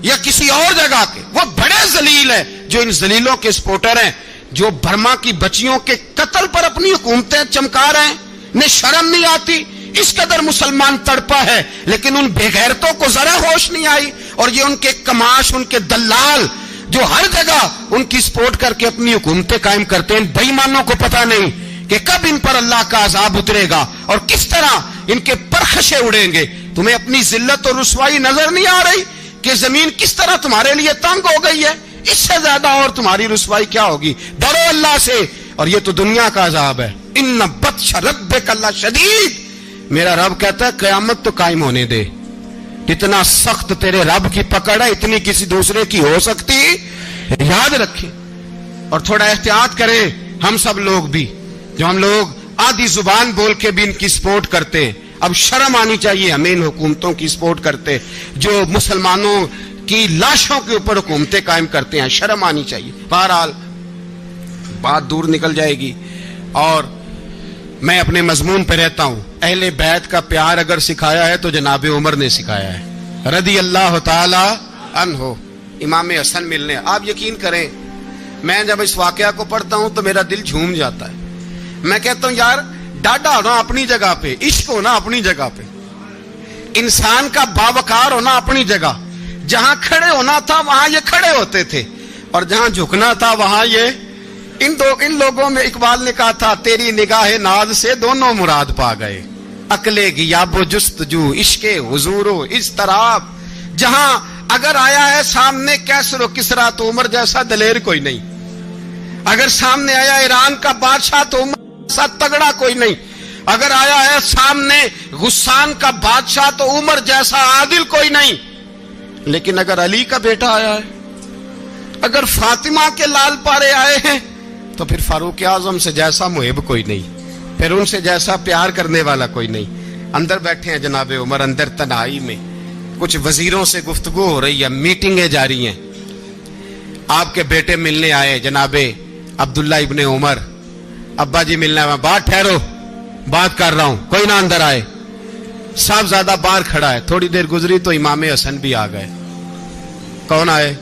یا کسی اور جگہ کے، وہ بڑے ذلیل ہیں جو ان ذلیلوں کے سپورٹر ہیں، جو برما کی بچیوں کے قتل پر اپنی حکومتیں چمکا رہے ہیں. انہیں شرم نہیں آتی. اس قدر مسلمان تڑپا ہے، لیکن ان بے غیرتوں کو ذرا ہوش نہیں آئی. اور یہ ان کے کماش، ان کے دلال جو ہر جگہ ان کی سپورٹ کر کے اپنی حکومتیں قائم کرتے ہیں، بے ایمانوں کو پتہ نہیں کہ کب ان پر اللہ کا عذاب اترے گا اور کس طرح ان کے پرخشے اڑیں گے. تمہیں اپنی ذلت اور رسوائی نظر نہیں آ رہی کہ زمین کس طرح تمہارے لیے تنگ ہو گئی ہے؟ اس سے زیادہ اور تمہاری رسوائی کیا ہوگی؟ ڈرو اللہ سے. اور یہ تو دنیا کا عذاب ہے. ان بطش ربک لشدید. میرا رب کہتا ہے قیامت تو قائم ہونے دے. اتنا سخت تیرے رب کی پکڑ ہے، اتنی کسی دوسرے کی ہو سکتی؟ یاد رکھیں اور تھوڑا احتیاط کریں. ہم سب لوگ بھی، جو ہم لوگ آدھی زبان بول کے بھی ان کی سپورٹ کرتے ہیں، اب شرم آنی چاہیے ہمیں ان حکومتوں کی سپورٹ کرتے جو مسلمانوں کی لاشوں کے اوپر حکومتیں قائم کرتے ہیں. شرم آنی چاہیے. بہرحال بات دور نکل جائے گی اور میں اپنے مضمون پہ رہتا ہوں. اہل بیت کا پیار اگر سکھایا ہے تو جناب عمر نے سکھایا ہے رضی اللہ تعالی عنہ. امام حسن ملنے، آپ یقین کریں میں جب اس واقعہ کو پڑھتا ہوں تو میرا دل جھوم جاتا ہے. میں کہتا ہوں یار، ڈاڈا ہونا اپنی جگہ پہ، عشق ہونا اپنی جگہ پہ، انسان کا باوقار ہونا اپنی جگہ. جہاں کھڑے ہونا تھا وہاں یہ کھڑے ہوتے تھے، اور جہاں جھکنا تھا وہاں یہ. ان لوگوں میں اقبال نے کہا تھا تیری نگاہ ناز سے دونوں مراد پا گئے، عقل غیاب و جستجو، عشق حضور و اضطراب. جہاں اگر آیا ہے سامنے کیسر و کسرا تو عمر جیسا دلیر کوئی نہیں. اگر سامنے آیا ایران کا بادشاہ تو عمر جیسا تگڑا کوئی نہیں. اگر آیا ہے سامنے غسان کا بادشاہ تو عمر جیسا عادل کوئی نہیں. لیکن اگر علی کا بیٹا آیا ہے، اگر فاطمہ کے لال پارے آئے ہیں، تو پھر فاروق اعظم سے جیسا محب کوئی نہیں، پھر ان سے جیسا پیار کرنے والا کوئی نہیں. اندر بیٹھے ہیں جناب عمر، اندر تنہائی میں کچھ وزیروں سے گفتگو ہو رہی ہے، میٹنگیں جاری ہیں. آپ کے بیٹے ملنے آئے جناب عبداللہ ابن عمر. ابا جی ملنے آئے. بات ٹھہرو، بات کر رہا ہوں، کوئی نہ اندر آئے. صاحبزادہ باہر کھڑا ہے. تھوڑی دیر گزری تو امام حسن بھی آ گئے. کون آئے؟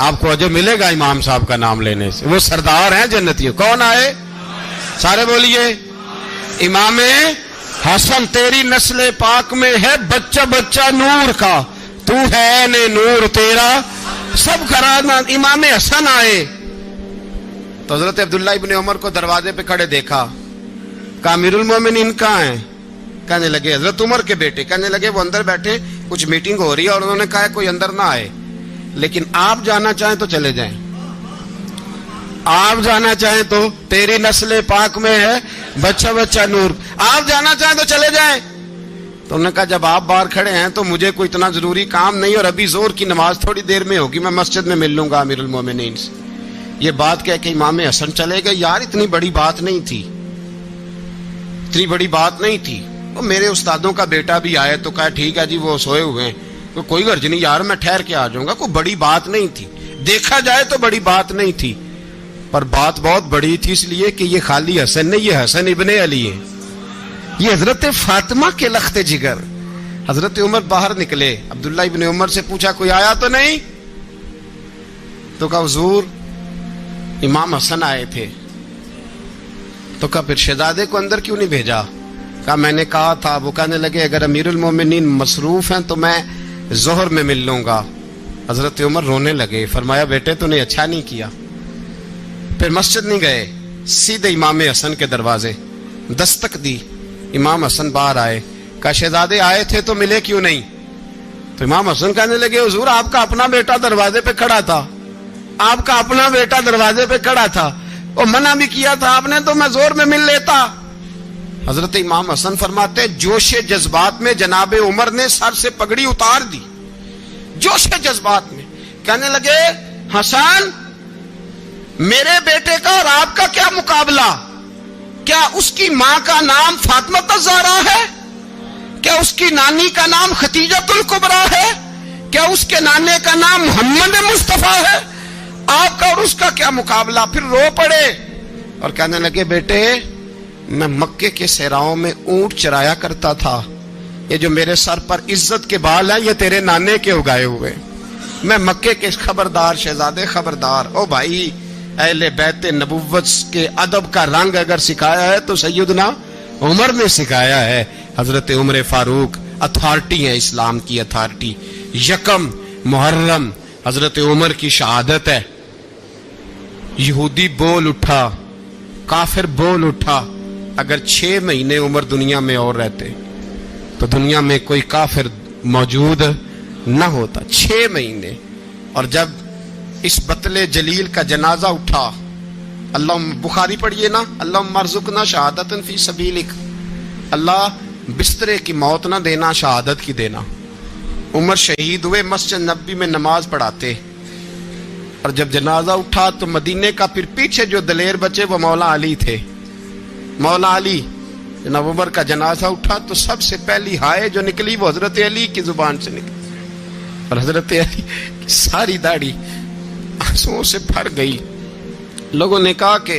آپ کو جو ملے گا امام صاحب کا نام لینے سے، وہ سردار ہیں جنتیوں. کون آئے؟ سارے بولیے. امام حسن. تیری نسل پاک میں ہے بچہ بچہ نور کا، تو ہے نے نور تیرا سب کرانا. امام حسن آئے تو حضرت عبداللہ ابن عمر کو دروازے پہ کھڑے دیکھا. کہا امیر المومنین کہاں ہیں؟ کہنے لگے حضرت عمر کے بیٹے. کہنے لگے وہ اندر بیٹھے، کچھ میٹنگ ہو رہی ہے، اور انہوں نے کہا کوئی اندر نہ آئے، لیکن آپ جانا چاہیں تو چلے جائیں. آپ جانا چاہیں تو، تیری نسل پاک میں ہے بچہ بچہ نور، آپ جانا چاہیں تو چلے جائیں. تو انہوں نے کہا جب آپ باہر کھڑے ہیں تو مجھے کوئی اتنا ضروری کام نہیں، اور ابھی زور کی نماز تھوڑی دیر میں ہوگی، میں مسجد میں مل لوں گا امیر المومنین سے. یہ بات کہہ کے امام حسن چلے گئے. یار اتنی بڑی بات نہیں تھی، اتنی بڑی بات نہیں تھی. وہ میرے استادوں کا بیٹا بھی آئے تو کہا ٹھیک ہے جی وہ سوئے ہوئے ہیں، کوئی غرض نہیں یار، میں ٹھہر کے آ جاؤں گا. کوئی بڑی بات نہیں تھی، دیکھا جائے تو بڑی بات نہیں تھی، پر بات بہت بڑی تھی اس لیے کہ یہ خالی حسن نہیں، یہ حسن ابن علی ہے. یہ حضرت فاطمہ کے لخت جگر. حضرت عمر باہر نکلے, عبداللہ ابن عمر سے پوچھا کوئی آیا تو نہیں؟ تو کہا حضور امام حسن آئے تھے. تو کہا پھر شہزادے کو اندر کیوں نہیں بھیجا؟ کہا میں نے کہا تھا. وہ کہنے لگے اگر امیر المومنین مصروف ہیں تو میں ظہر میں مل لوں گا. حضرت عمر رونے لگے, فرمایا بیٹے تو نے اچھا نہیں کیا. پھر مسجد نہیں گئے, سیدھے امام حسن کے دروازے دستک دی. امام حسن باہر آئے, کہا شہزادے آئے تھے تو ملے کیوں نہیں؟ تو امام حسن کہنے لگے حضور آپ کا اپنا بیٹا دروازے پہ کھڑا تھا, آپ کا اپنا بیٹا دروازے پہ کھڑا تھا, اور منع بھی کیا تھا آپ نے تو میں زور میں مل لیتا. حضرت امام حسن فرماتے جوش جذبات میں جناب عمر نے سر سے پگڑی اتار دی. جوش جذبات میں کہنے لگے حسن میرے بیٹے کا اور آپ کا کیا مقابلہ؟ کیا اس کی ماں کا نام فاطمہ الزہرا ہے؟ کیا اس کی نانی کا نام خدیجۃ الکبریٰ ہے؟ کیا اس کے نانے کا نام محمد مصطفیٰ ہے؟ آپ کا اور اس کا کیا مقابلہ؟ پھر رو پڑے اور کہنے لگے بیٹے میں مکے کے صحراؤں میں اونٹ چرایا کرتا تھا, یہ جو میرے سر پر عزت کے بال ہیں یہ تیرے نانے کے اگائے ہوئے. میں مکے کے خبردار شہزادے خبردار. او بھائی اہل بیت نبوت کے ادب کا رنگ اگر سکھایا ہے تو سیدنا عمر نے سکھایا ہے. حضرت عمر فاروق اتھارٹی ہے, اسلام کی اتھارٹی. یکم محرم حضرت عمر کی شہادت ہے. یہودی بول اٹھا, کافر بول اٹھا. اگر 6 مہینے عمر دنیا میں اور رہتے تو دنیا میں کوئی کافر موجود نہ ہوتا. 6 مہینے. اور جب اس بطل جلیل کا جنازہ اٹھا, اللہ بخاری پڑھیے نا, اللہم ارزقنا شہادت فی سبیلک, اللہ بسترے کی موت نہ دینا, شہادت کی دینا. عمر شہید ہوئے, مسجد نبوی میں نماز پڑھاتے, اور جب جنازہ اٹھا تو مدینے کا پھر پیچھے جو دلیر بچے وہ مولا علی تھے. مولا علی, جناب عمر کا جنازہ اٹھا تو سب سے پہلی ہائے جو نکلی وہ حضرت علی کی زبان سے نکلی, اور حضرت علی کی ساری داڑھی آنسوؤں سے بھر گئی. لوگوں نے کہا کہ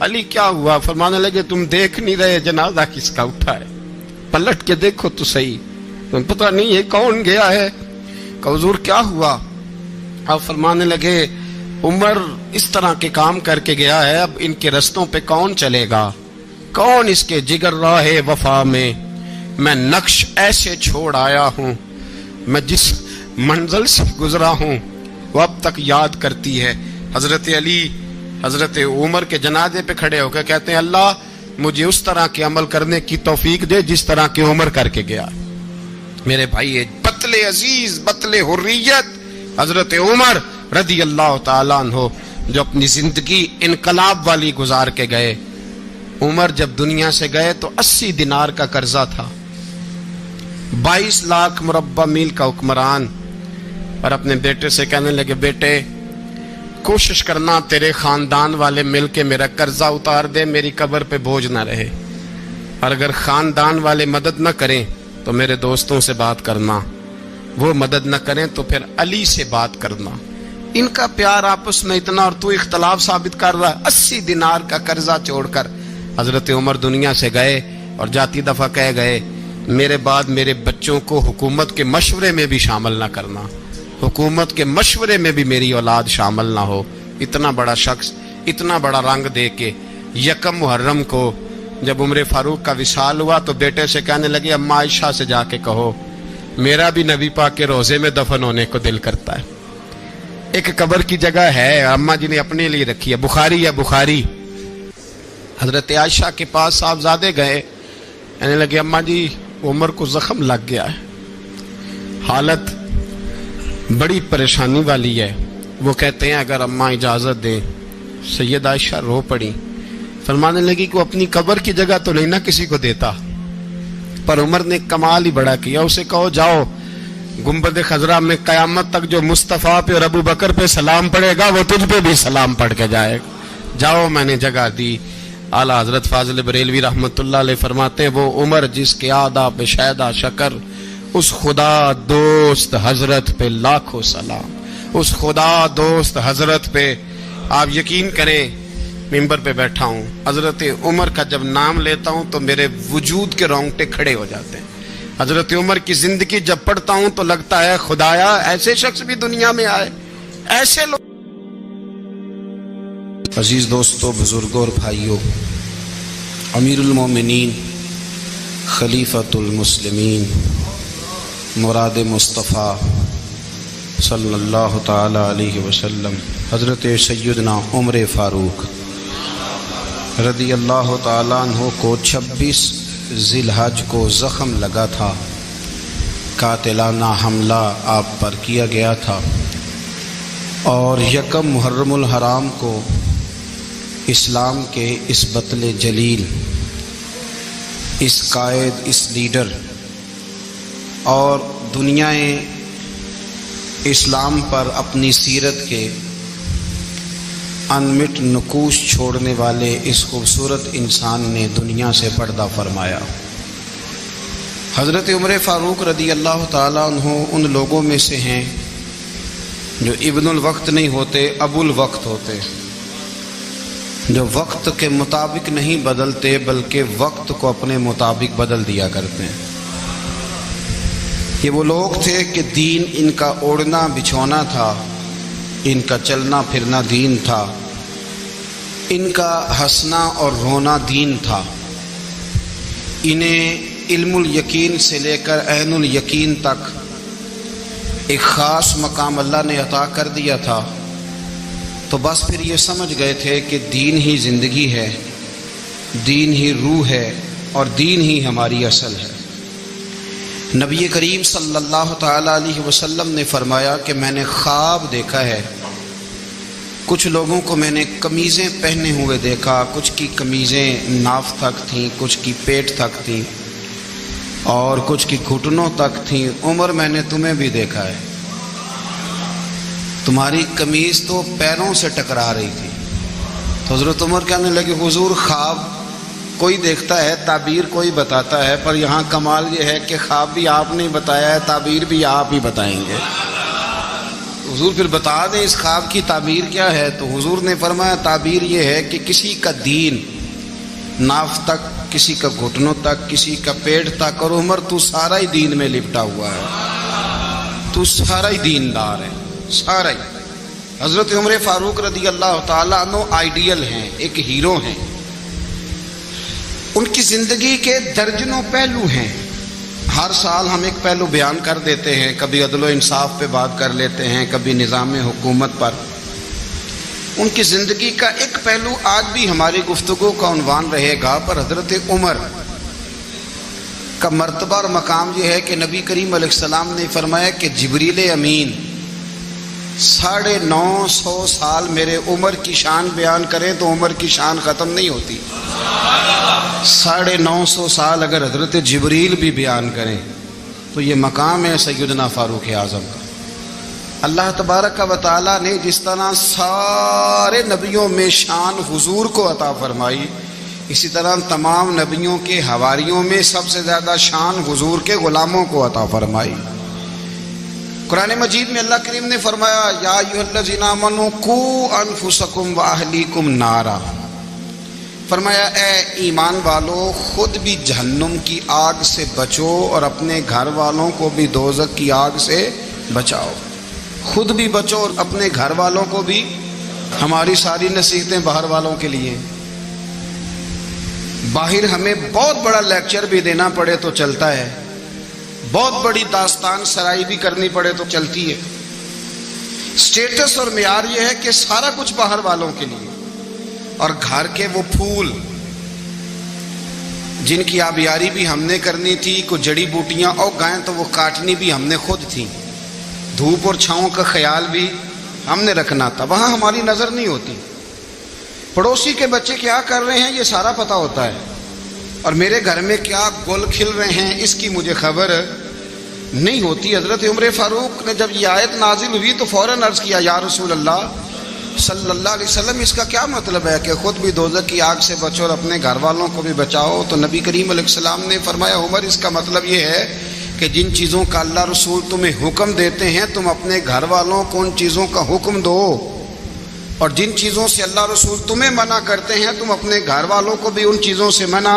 علی کیا ہوا؟ فرمانے لگے تم دیکھ نہیں رہے جنازہ کس کا اٹھا ہے, پلٹ کے دیکھو تو صحیح, تم پتہ نہیں ہے کون گیا ہے. کہ حضور کیا ہوا؟ آپ فرمانے لگے عمر اس طرح کے کام کر کے گیا ہے, اب ان کے رستوں پہ کون چلے گا؟ کون اس کے جگر راہ وفا میں؟ میں نقش ایسے چھوڑ آیا ہوں, میں جس منزل سے گزرا ہوں وہ اب تک یاد کرتی ہے. حضرت علی حضرت عمر کے جنازے پہ کھڑے ہو کے کہتے ہیں اللہ مجھے اس طرح کے عمل کرنے کی توفیق دے جس طرح کے عمر کر کے گیا. میرے بھائی بطل عزیز, بطل حریت حضرت عمر رضی اللہ تعالیٰ عنہ جو اپنی زندگی انقلاب والی گزار کے گئے. عمر جب دنیا سے گئے تو 80 دینار کا قرضہ تھا, 22 لاکھ مربع میل کا حکمران. اور اپنے بیٹے سے کہنے لگے بیٹے کوشش کرنا تیرے خاندان والے مل کے میرا قرضہ اتار دے, میری قبر پہ بوجھ نہ رہے, اور اگر خاندان والے مدد نہ کریں تو میرے دوستوں سے بات کرنا, وہ مدد نہ کریں تو پھر علی سے بات کرنا. ان کا پیار آپس میں اتنا, اور تو اختلاف ثابت کر رہا ہے. 80 دینار کا قرضہ چھوڑ کر حضرت عمر دنیا سے گئے, اور جاتی دفعہ کہہ گئے میرے بعد میرے بچوں کو حکومت کے مشورے میں بھی شامل نہ کرنا, حکومت کے مشورے میں بھی میری اولاد شامل نہ ہو. اتنا بڑا شخص اتنا بڑا رنگ دے کے یکم محرم کو جب عمر فاروق کا وصال ہوا تو بیٹے سے کہنے لگے اماں عائشہ سے جا کے کہو میرا بھی نبی پاک کے روزے میں دفن ہونے کو دل کرتا ہے. ایک قبر کی جگہ ہے اماں جی نے اپنے لیے رکھی ہے, بخاری ہے بخاری. حضرت عائشہ کے پاس صاحبزادے گئے, کہنے لگے اماں جی عمر کو زخم لگ گیا ہے, حالت بڑی پریشانی والی ہے. وہ کہتے ہیں اگر اماں اجازت دیں. سید عائشہ رو پڑی, فرمانے لگی کہ اپنی قبر کی جگہ تو نہیں نہ کسی کو دیتا, پر عمر نے کمال ہی بڑا کیا. اسے کہو جاؤ گنبد خضرا میں قیامت تک جو مصطفیٰ پہ اور ابو بکر پہ سلام پڑے گا وہ تجھ پہ بھی سلام پڑھ کے جائے گا, جاؤ میں نے جگہ دی. اعلیٰ حضرت فاضل بریلوی رحمت اللہ علیہ فرماتے ہیں وہ عمر جس کے آداب شیدہ شکر, اس خدا دوست حضرت پہ لاکھوں سلام, اس خدا دوست حضرت پہ. آپ یقین کریں منبر پہ بیٹھا ہوں، حضرت عمر کا جب نام لیتا ہوں تو میرے وجود کے رونگٹے کھڑے ہو جاتے ہیں۔ حضرت عمر کی زندگی جب پڑھتا ہوں تو لگتا ہے خدایا ایسے شخص بھی دنیا میں آئے، ایسے لوگ۔ عزیز دوستو، بزرگوں اور بھائیوں، امیر المومنین، خلیفۃ المسلمین، مراد مصطفیٰ صلی اللہ تعالی علیہ وسلم، حضرت سیدنا عمر فاروق رضی اللہ تعالیٰ عنہ کو 26 ذی الحج کو زخم لگا تھا، قاتلانہ حملہ آپ پر کیا گیا تھا، اور یکم محرم الحرام کو اسلام کے اس بطل جلیل، اس قائد، اس لیڈر اور دنیا اسلام پر اپنی سیرت کے انمٹ نقوش چھوڑنے والے اس خوبصورت انسان نے دنیا سے پردہ فرمایا۔ حضرت عمر فاروق رضی اللہ تعالیٰ عنہ ان لوگوں میں سے ہیں جو ابن الوقت نہیں ہوتے، ابو الوقت ہوتے، جو وقت کے مطابق نہیں بدلتے بلکہ وقت کو اپنے مطابق بدل دیا کرتے ہیں۔ یہ وہ لوگ تھے کہ دین ان کا اوڑھنا بچھونا تھا، ان کا چلنا پھرنا دین تھا، ان کا ہنسنا اور رونا دین تھا۔ انہیں علم الیقین سے لے کر عین الیقین تک ایک خاص مقام اللہ نے عطا کر دیا تھا، تو بس پھر یہ سمجھ گئے تھے کہ دین ہی زندگی ہے، دین ہی روح ہے، اور دین ہی ہماری اصل ہے۔ نبی کریم صلی اللہ تعالیٰ علیہ وسلم نے فرمایا کہ میں نے خواب دیکھا ہے، کچھ لوگوں کو میں نے قمیضیں پہنے ہوئے دیکھا، کچھ کی قمیضیں ناف تک تھیں، کچھ کی پیٹ تک تھیں، اور کچھ کی گھٹنوں تک تھیں۔ عمر میں نے تمہیں بھی دیکھا ہے، تمہاری قمیض تو پیروں سے ٹکرا رہی تھی۔ تو حضرت عمر کہنے لگے حضور خواب کوئی دیکھتا ہے، تعبیر کوئی بتاتا ہے، پر یہاں کمال یہ ہے کہ خواب بھی آپ نے بتایا ہے، تعبیر بھی آپ ہی بتائیں گے۔ حضور پھر بتا دیں اس خواب کی تعبیر کیا ہے؟ تو حضور نے فرمایا تعبیر یہ ہے کہ کسی کا دین ناف تک، کسی کا گھٹنوں تک، کسی کا پیٹ تک، اور عمر تو سارا ہی دین میں لپٹا ہوا ہے، تو سارا ہی دیندار ہے، سارا ہی۔ حضرت عمر فاروق رضی اللہ تعالیٰ عنہ آئیڈیل ہیں، ایک ہیرو ہیں۔ ان کی زندگی کے درجنوں پہلو ہیں، ہر سال ہم ایک پہلو بیان کر دیتے ہیں، کبھی عدل و انصاف پہ بات کر لیتے ہیں، کبھی نظام حکومت پر۔ ان کی زندگی کا ایک پہلو آج بھی ہماری گفتگو کا عنوان رہے گا، پر حضرت عمر کا مرتبہ اور مقام یہ ہے کہ نبی کریم علیہ السلام نے فرمایا کہ جبریل امین 950 سال میرے عمر کی شان بیان کریں تو عمر کی شان ختم نہیں ہوتی۔ 950 سال اگر حضرت جبریل بھی بیان کریں تو یہ مقام ہے سیدنا فاروق اعظم کا۔ اللہ تبارک و تعالیٰ نے جس طرح سارے نبیوں میں شان حضور کو عطا فرمائی، اسی طرح تمام نبیوں کے حواریوں میں سب سے زیادہ شان حضور کے غلاموں کو عطا فرمائی۔ قرآن مجید میں اللہ کریم نے فرمایا یا ایھا الذین آمنوا قوا انفسکم واہلیکم نارا، فرمایا اے ایمان والو خود بھی جہنم کی آگ سے بچو اور اپنے گھر والوں کو بھی دوزخ کی آگ سے بچاؤ۔ خود بھی بچو اور اپنے گھر والوں کو بھی۔ ہماری ساری نصیحتیں باہر والوں کے لیے، باہر ہمیں بہت بڑا لیکچر بھی دینا پڑے تو چلتا ہے، بہت بڑی داستان سرائی بھی کرنی پڑے تو چلتی ہے۔ سٹیٹس اور معیار یہ ہے کہ سارا کچھ باہر والوں کے لیے، اور گھر کے وہ پھول جن کی آبیاری بھی ہم نے کرنی تھی، کوئی جڑی بوٹیاں اگ گئیں تو وہ کاٹنی بھی ہم نے خود تھی، دھوپ اور چھاؤں کا خیال بھی ہم نے رکھنا تھا، وہاں ہماری نظر نہیں ہوتی۔ پڑوسی کے بچے کیا کر رہے ہیں یہ سارا پتہ ہوتا ہے، اور میرے گھر میں کیا گل کھل رہے ہیں اس کی مجھے خبر نہیں ہوتی۔ حضرت عمر فاروق نے جب یہ آیت نازل ہوئی تو فوراً عرض کیا یا رسول اللہ صلی اللہ علیہ وسلم اس کا کیا مطلب ہے کہ خود بھی دوزخ کی آگ سے بچو اور اپنے گھر والوں کو بھی بچاؤ؟ تو نبی کریم علیہ السلام نے فرمایا عمر اس کا مطلب یہ ہے کہ جن چیزوں کا اللہ رسول تمہیں حکم دیتے ہیں تم اپنے گھر والوں کو ان چیزوں کا حکم دو، اور جن چیزوں سے اللہ رسول تمہیں منع کرتے ہیں تم اپنے گھر والوں کو بھی ان چیزوں سے منع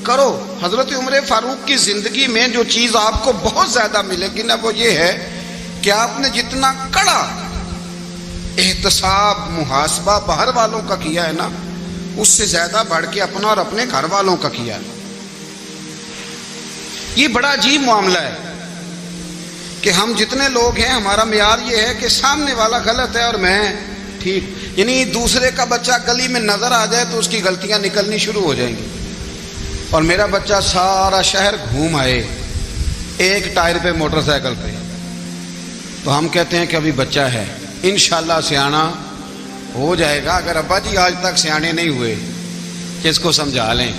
کرو۔ حضرت عمر فاروق کی زندگی میں جو چیز آپ کو بہت زیادہ ملے گی نا وہ یہ ہے کہ آپ نے جتنا کڑا احتساب محاسبہ باہر والوں کا کیا ہے نا اس سے زیادہ بڑھ کے اپنا اور اپنے گھر والوں کا کیا ہے۔ یہ بڑا عجیب معاملہ ہے کہ ہم جتنے لوگ ہیں ہمارا معیار یہ ہے کہ سامنے والا غلط ہے اور میں ٹھیک، یعنی دوسرے کا بچہ گلی میں نظر آ جائے تو اس کی غلطیاں نکلنی شروع ہو جائیں گی، اور میرا بچہ سارا شہر گھوم آئے ایک ٹائر پہ موٹر سائیکل پہ تو ہم کہتے ہیں کہ ابھی بچہ ہے، انشاءاللہ سیانا ہو جائے گا۔ اگر ابا جی آج تک سیانے نہیں ہوئے کہ اس کو سمجھا لیں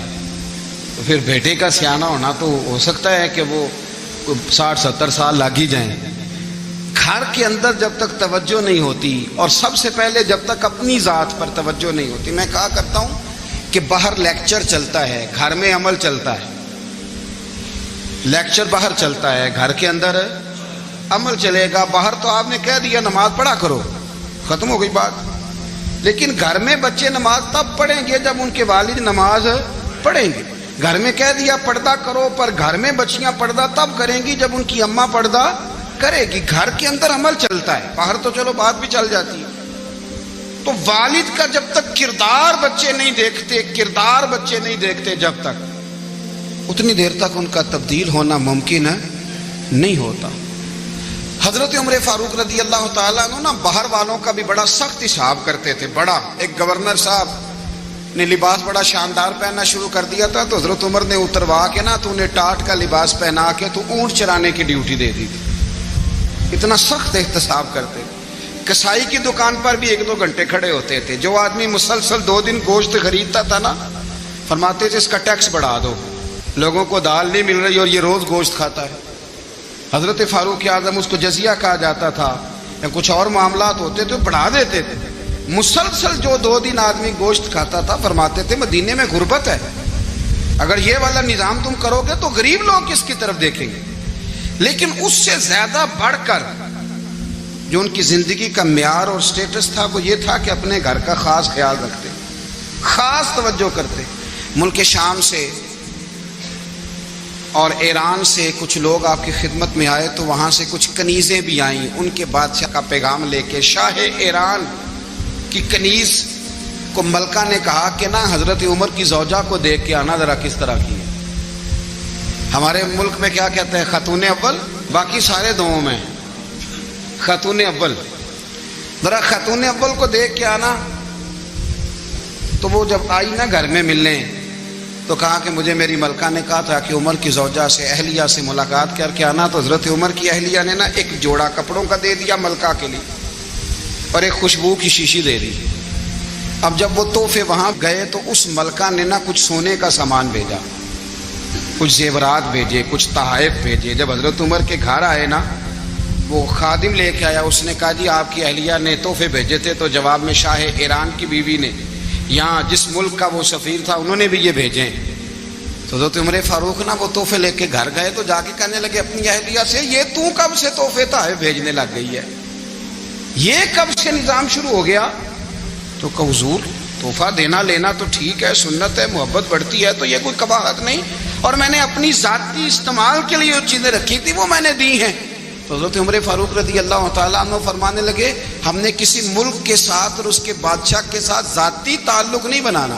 تو پھر بیٹے کا سیانا ہونا تو ہو سکتا ہے کہ وہ 60-70 سال لگ ہی جائیں۔ گھر کے اندر جب تک توجہ نہیں ہوتی اور سب سے پہلے جب تک اپنی ذات پر توجہ نہیں ہوتی، میں کہا کرتا ہوں کہ باہر لیکچر چلتا ہے گھر میں عمل چلتا ہے، لیکچر باہر چلتا ہے گھر کے اندر عمل چلے گا۔ باہر تو آپ نے کہہ دیا نماز پڑھا کرو، ختم ہو گئی بات، لیکن گھر میں بچے نماز تب پڑھیں گے جب ان کے والد نماز پڑھیں گے۔ گھر میں کہہ دیا پردہ کرو، پر گھر میں بچیاں پردہ تب کریں گی جب ان کی اماں پردہ کرے گی۔ گھر کے اندر عمل چلتا ہے، باہر تو چلو بات بھی چل جاتی ہے۔ تو والد کا جب تک کردار بچے نہیں دیکھتے جب تک اتنی دیر تک ان کا تبدیل ہونا ممکن نہیں ہوتا۔ حضرت عمر فاروق رضی اللہ تعالیٰ عنہ نا باہر والوں کا بھی بڑا سخت حساب کرتے تھے۔ بڑا ایک گورنر صاحب نے لباس بڑا شاندار پہننا شروع کر دیا تھا تو حضرت عمر نے اتروا کے نا تو انہیں ٹاٹ کا لباس پہنا کے تو اونٹ چرانے کی ڈیوٹی دے دی تھی۔ اتنا سخت احتساب کرتے تھے۔ کسائی کی دکان پر بھی 1-2 گھنٹے کھڑے ہوتے تھے۔ جو آدمی مسلسل 2 دن گوشت خریدتا تھا نا فرماتے تھے اس کا ٹیکس بڑھا دو، لوگوں کو دال نہیں مل رہی اور یہ روز گوشت کھاتا ہے۔ حضرت فاروق اعظم اس کو جزیہ کہا جاتا تھا یا کچھ اور معاملات ہوتے تو بڑھا دیتے تھے۔ مسلسل جو 2 دن آدمی گوشت کھاتا تھا فرماتے تھے مدینے میں غربت ہے، اگر یہ والا نظام تم کرو گے تو غریب لوگ کس کی طرف دیکھیں گے۔ لیکن اس سے زیادہ بڑھ کر جو ان کی زندگی کا معیار اور سٹیٹس تھا وہ یہ تھا کہ اپنے گھر کا خاص خیال رکھتے، خاص توجہ کرتے۔ ملک شام سے اور ایران سے کچھ لوگ آپ کی خدمت میں آئے تو وہاں سے کچھ کنیزیں بھی آئیں ان کے بادشاہ کا پیغام لے کے۔ شاہ ایران کی کنیز کو ملکہ نے کہا کہ نا حضرت عمر کی زوجہ کو دیکھ کے آنا ذرا کس طرح کی ہے۔ ہمارے ملک میں کیا کہتے ہیں خاتون اول، باقی سارے دووں میں خاتون اول، ذرا خاتون اول کو دیکھ کے آنا۔ تو وہ جب آئی نا گھر میں ملنے تو کہا کہ مجھے میری ملکہ نے کہا تھا کہ عمر کی زوجہ سے اہلیہ سے ملاقات کر کے آنا۔ تو حضرت عمر کی اہلیہ نے نا ایک جوڑا کپڑوں کا دے دیا ملکہ کے لیے اور ایک خوشبو کی شیشی دے دی۔ اب جب وہ تحفے وہاں گئے تو اس ملکہ نے نا کچھ سونے کا سامان بھیجا، کچھ زیورات بھیجے، کچھ تحائف بھیجے۔ جب حضرت عمر کے گھر آئے نا وہ خادم لے کے آیا، اس نے کہا جی آپ کی اہلیہ نے تحفے بھیجے تھے، تو جواب میں شاہ ایران کی بیوی نے یہاں جس ملک کا وہ سفیر تھا انہوں نے بھی یہ بھیجے۔ تو حضرت عمر فاروق نا وہ تحفے لے کے گھر گئے تو جا کے کہنے لگے اپنی اہلیہ سے یہ تو کب سے تحفے تحائف بھیجنے لگ گئی ہے، یہ کب سے نظام شروع ہو گیا؟ تو کہ حضور تحفہ دینا لینا تو ٹھیک ہے، سنت ہے، محبت بڑھتی ہے، تو یہ کوئی قباحت نہیں، اور میں نے اپنی ذاتی استعمال کے لیے جو چیزیں رکھی تھی وہ میں نے دی ہیں۔ تو حضرت عمر فاروق رضی اللہ تعالیٰ عنہ فرمانے لگے ہم نے کسی ملک کے ساتھ اور اس کے بادشاہ کے ساتھ ذاتی تعلق نہیں بنانا،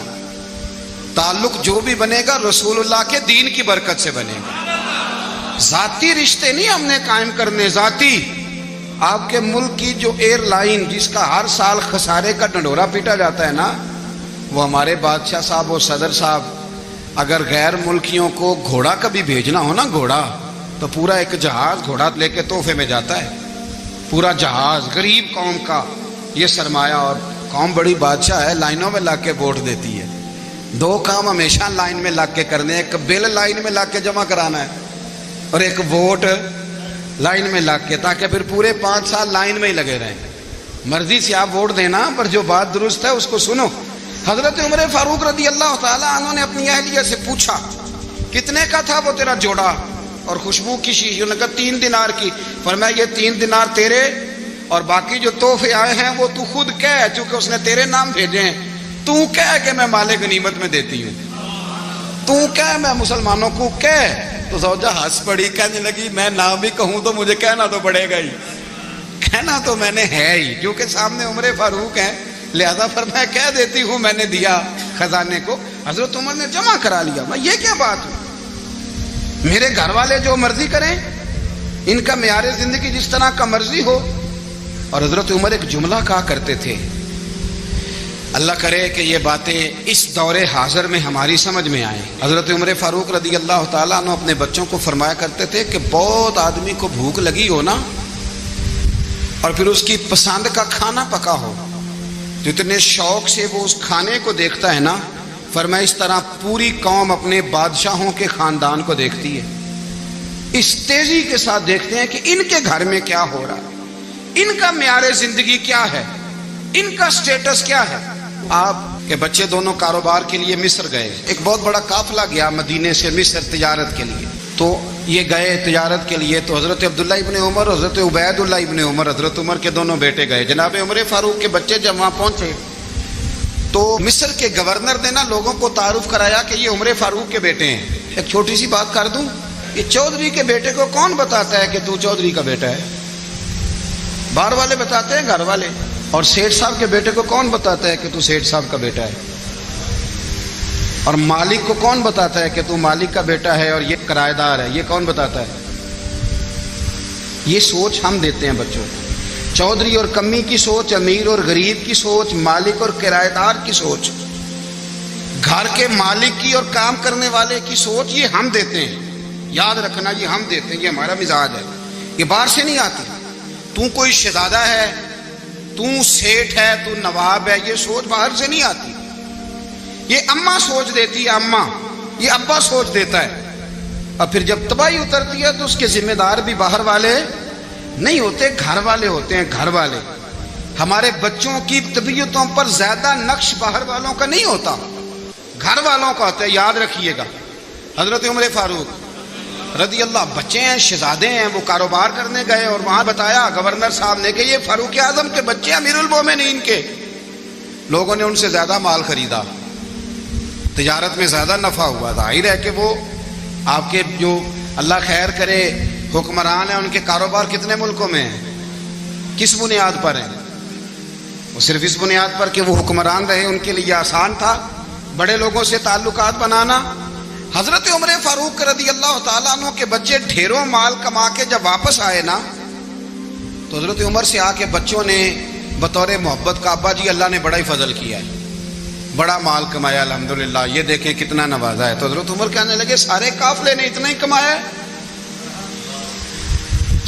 تعلق جو بھی بنے گا رسول اللہ کے دین کی برکت سے بنے گا۔ ذاتی رشتے نہیں ہم نے قائم کرنے، ذاتی۔ آپ کے ملک کی جو ایئر لائن جس کا ہر سال خسارے کا ڈنڈورا پیٹا جاتا ہے نا، وہ ہمارے بادشاہ صاحب اور صدر صاحب اگر غیر ملکیوں کو گھوڑا کبھی بھیجنا ہو نا، گھوڑا، تو پورا ایک جہاز گھوڑا لے کے تحفے میں جاتا ہے، پورا جہاز غریب قوم کا یہ سرمایہ، اور قوم بڑی بادشاہ ہے، لائنوں میں لگ کے ووٹ دیتی ہے۔ 2 کام ہمیشہ لائن میں لگ کے کرنے، ایک بل لائن میں لگ کے جمع کرانا ہے اور ایک ووٹ لائن میں لگ کے، تاکہ پھر پورے 5 سال لائن میں ہی لگے رہیں۔ مرضی سے آپ ووٹ دینا، پر جو بات درست ہے اس کو سنو۔ حضرت عمر فاروق رضی اللہ تعالیٰ عنہ نے اپنی اہلیہ سے پوچھا کتنے کا تھا وہ تیرا جوڑا اور خوشبو کی شیشی؟ انہوں نے کہا 3 دینار کی۔ فرمایا یہ 3 دینار تیرے اور باقی جو تحفے آئے ہیں وہ تو خود کہہ، چونکہ اس نے تیرے نام بھیجے ہیں، تو کہہ کہ میں مال غنیمت میں دیتی ہوں، تو کہہ میں مسلمانوں کو کہہ۔ تو زوجہ ہنس پڑی، کہنے لگی میں نہ بھی کہوں تو مجھے کہنا تو پڑے گا ہی، کہنا تو میں نے ہے ہی، کیونکہ سامنے عمر فاروق ہیں، لہذا فرمایا کہہ دیتی ہوں میں نے دیا خزانے کو۔ حضرت عمر نے جمع کرا لیا۔ میں یہ کیا بات ہوئی، میرے گھر والے جو مرضی کریں، ان کا معیار زندگی جس طرح کا مرضی ہو۔ اور حضرت عمر ایک جملہ کہا کرتے تھے، اللہ کرے کہ یہ باتیں اس دور حاضر میں ہماری سمجھ میں آئیں۔ حضرت عمر فاروق رضی اللہ تعالیٰ عنہ اپنے بچوں کو فرمایا کرتے تھے کہ بہت آدمی کو بھوک لگی ہو نا، اور پھر اس کی پسند کا کھانا پکا ہو، جتنے شوق سے وہ اس کھانے کو دیکھتا ہے نا، فرمایا اس طرح پوری قوم اپنے بادشاہوں کے خاندان کو دیکھتی ہے، اس تیزی کے ساتھ دیکھتے ہیں کہ ان کے گھر میں کیا ہو رہا ہے، ان کا معیار زندگی کیا ہے، ان کا سٹیٹس کیا ہے۔ آپ کے بچے دونوں کاروبار کے لیے مصر گئے، ایک بہت بڑا قافلہ گیا مدینے سے مصر تجارت کے لیے، تو یہ گئے تجارت کے لیے، تو حضرت عبداللہ ابن عمر، حضرت عبید اللہ ابن عمر، حضرت عمر کے دونوں بیٹے گئے۔ جناب عمر فاروق کے بچے جب وہاں پہنچے تو مصر کے گورنر نے نا لوگوں کو تعارف کرایا کہ یہ عمر فاروق کے بیٹے ہیں۔ ایک چھوٹی سی بات کر دوں، یہ چودھری کے بیٹے کو کون بتاتا ہے کہ تو چودھری کا بیٹا ہے؟ باہر والے بتاتے ہیں، گھر والے۔ اور سیٹھ صاحب کے بیٹے کو کون بتاتا ہے کہ تو سیٹھ صاحب کا بیٹا ہے؟ اور مالک کو کون بتاتا ہے کہ تو مالک کا بیٹا ہے اور یہ کرایہ دار ہے؟ یہ کون بتاتا ہے؟ یہ سوچ ہم دیتے ہیں بچوں کو، چودھری اور کمی کی سوچ، امیر اور غریب کی سوچ، مالک اور کرایہ دار کی سوچ، گھر کے مالک کی اور کام کرنے والے کی سوچ، یہ ہم دیتے ہیں۔ یاد رکھنا، یہ ہم دیتے ہیں، یہ ہمارا مزاج ہے، یہ باہر سے نہیں آتی۔ تو کوئی شہزادہ ہے، تو سیٹھ ہے، تو نواب ہے، یہ سوچ باہر سے نہیں آتی، یہ اماں سوچ دیتی ہے، اماں، یہ ابا سوچ دیتا ہے۔ اور پھر جب تباہی اترتی ہے تو اس کے ذمہ دار بھی باہر والے نہیں ہوتے، گھر والے ہوتے ہیں، گھر والے۔ ہمارے بچوں کی طبیعتوں پر زیادہ نقش باہر والوں کا نہیں ہوتا، گھر والوں کا ہوتا ہے، یاد رکھیے گا۔ حضرت عمر فاروق رضی اللہ، بچے ہیں، شہزادے ہیں، وہ کاروبار کرنے گئے اور وہاں بتایا گورنر صاحب نے کہ یہ فاروق اعظم کے بچے امیر المومنین کے۔ لوگوں نے ان سے زیادہ مال خریدا، تجارت میں زیادہ نفع ہوا، ظاہر ہے کہ وہ آپ کے جو اللہ خیر کرے حکمران ہیں، ان کے کاروبار کتنے ملکوں میں ہیں، کس بنیاد پر ہیں؟ وہ صرف اس بنیاد پر کہ وہ حکمران رہے، ان کے لیے آسان تھا بڑے لوگوں سے تعلقات بنانا۔ حضرت عمر فاروق رضی اللہ تعالیٰ عنہ کے بچے ڈھیروں مال کما کے جب واپس آئے نا، تو حضرت عمر سے آ کے بچوں نے بطور محبت کا، ابا جی اللہ نے بڑا ہی فضل کیا ہے، بڑا مال کمایا الحمدللہ، یہ دیکھیں کتنا نوازا ہے۔ تو حضرت عمر کہنے لگے سارے قافلے نے اتنا ہی کمایا ہے؟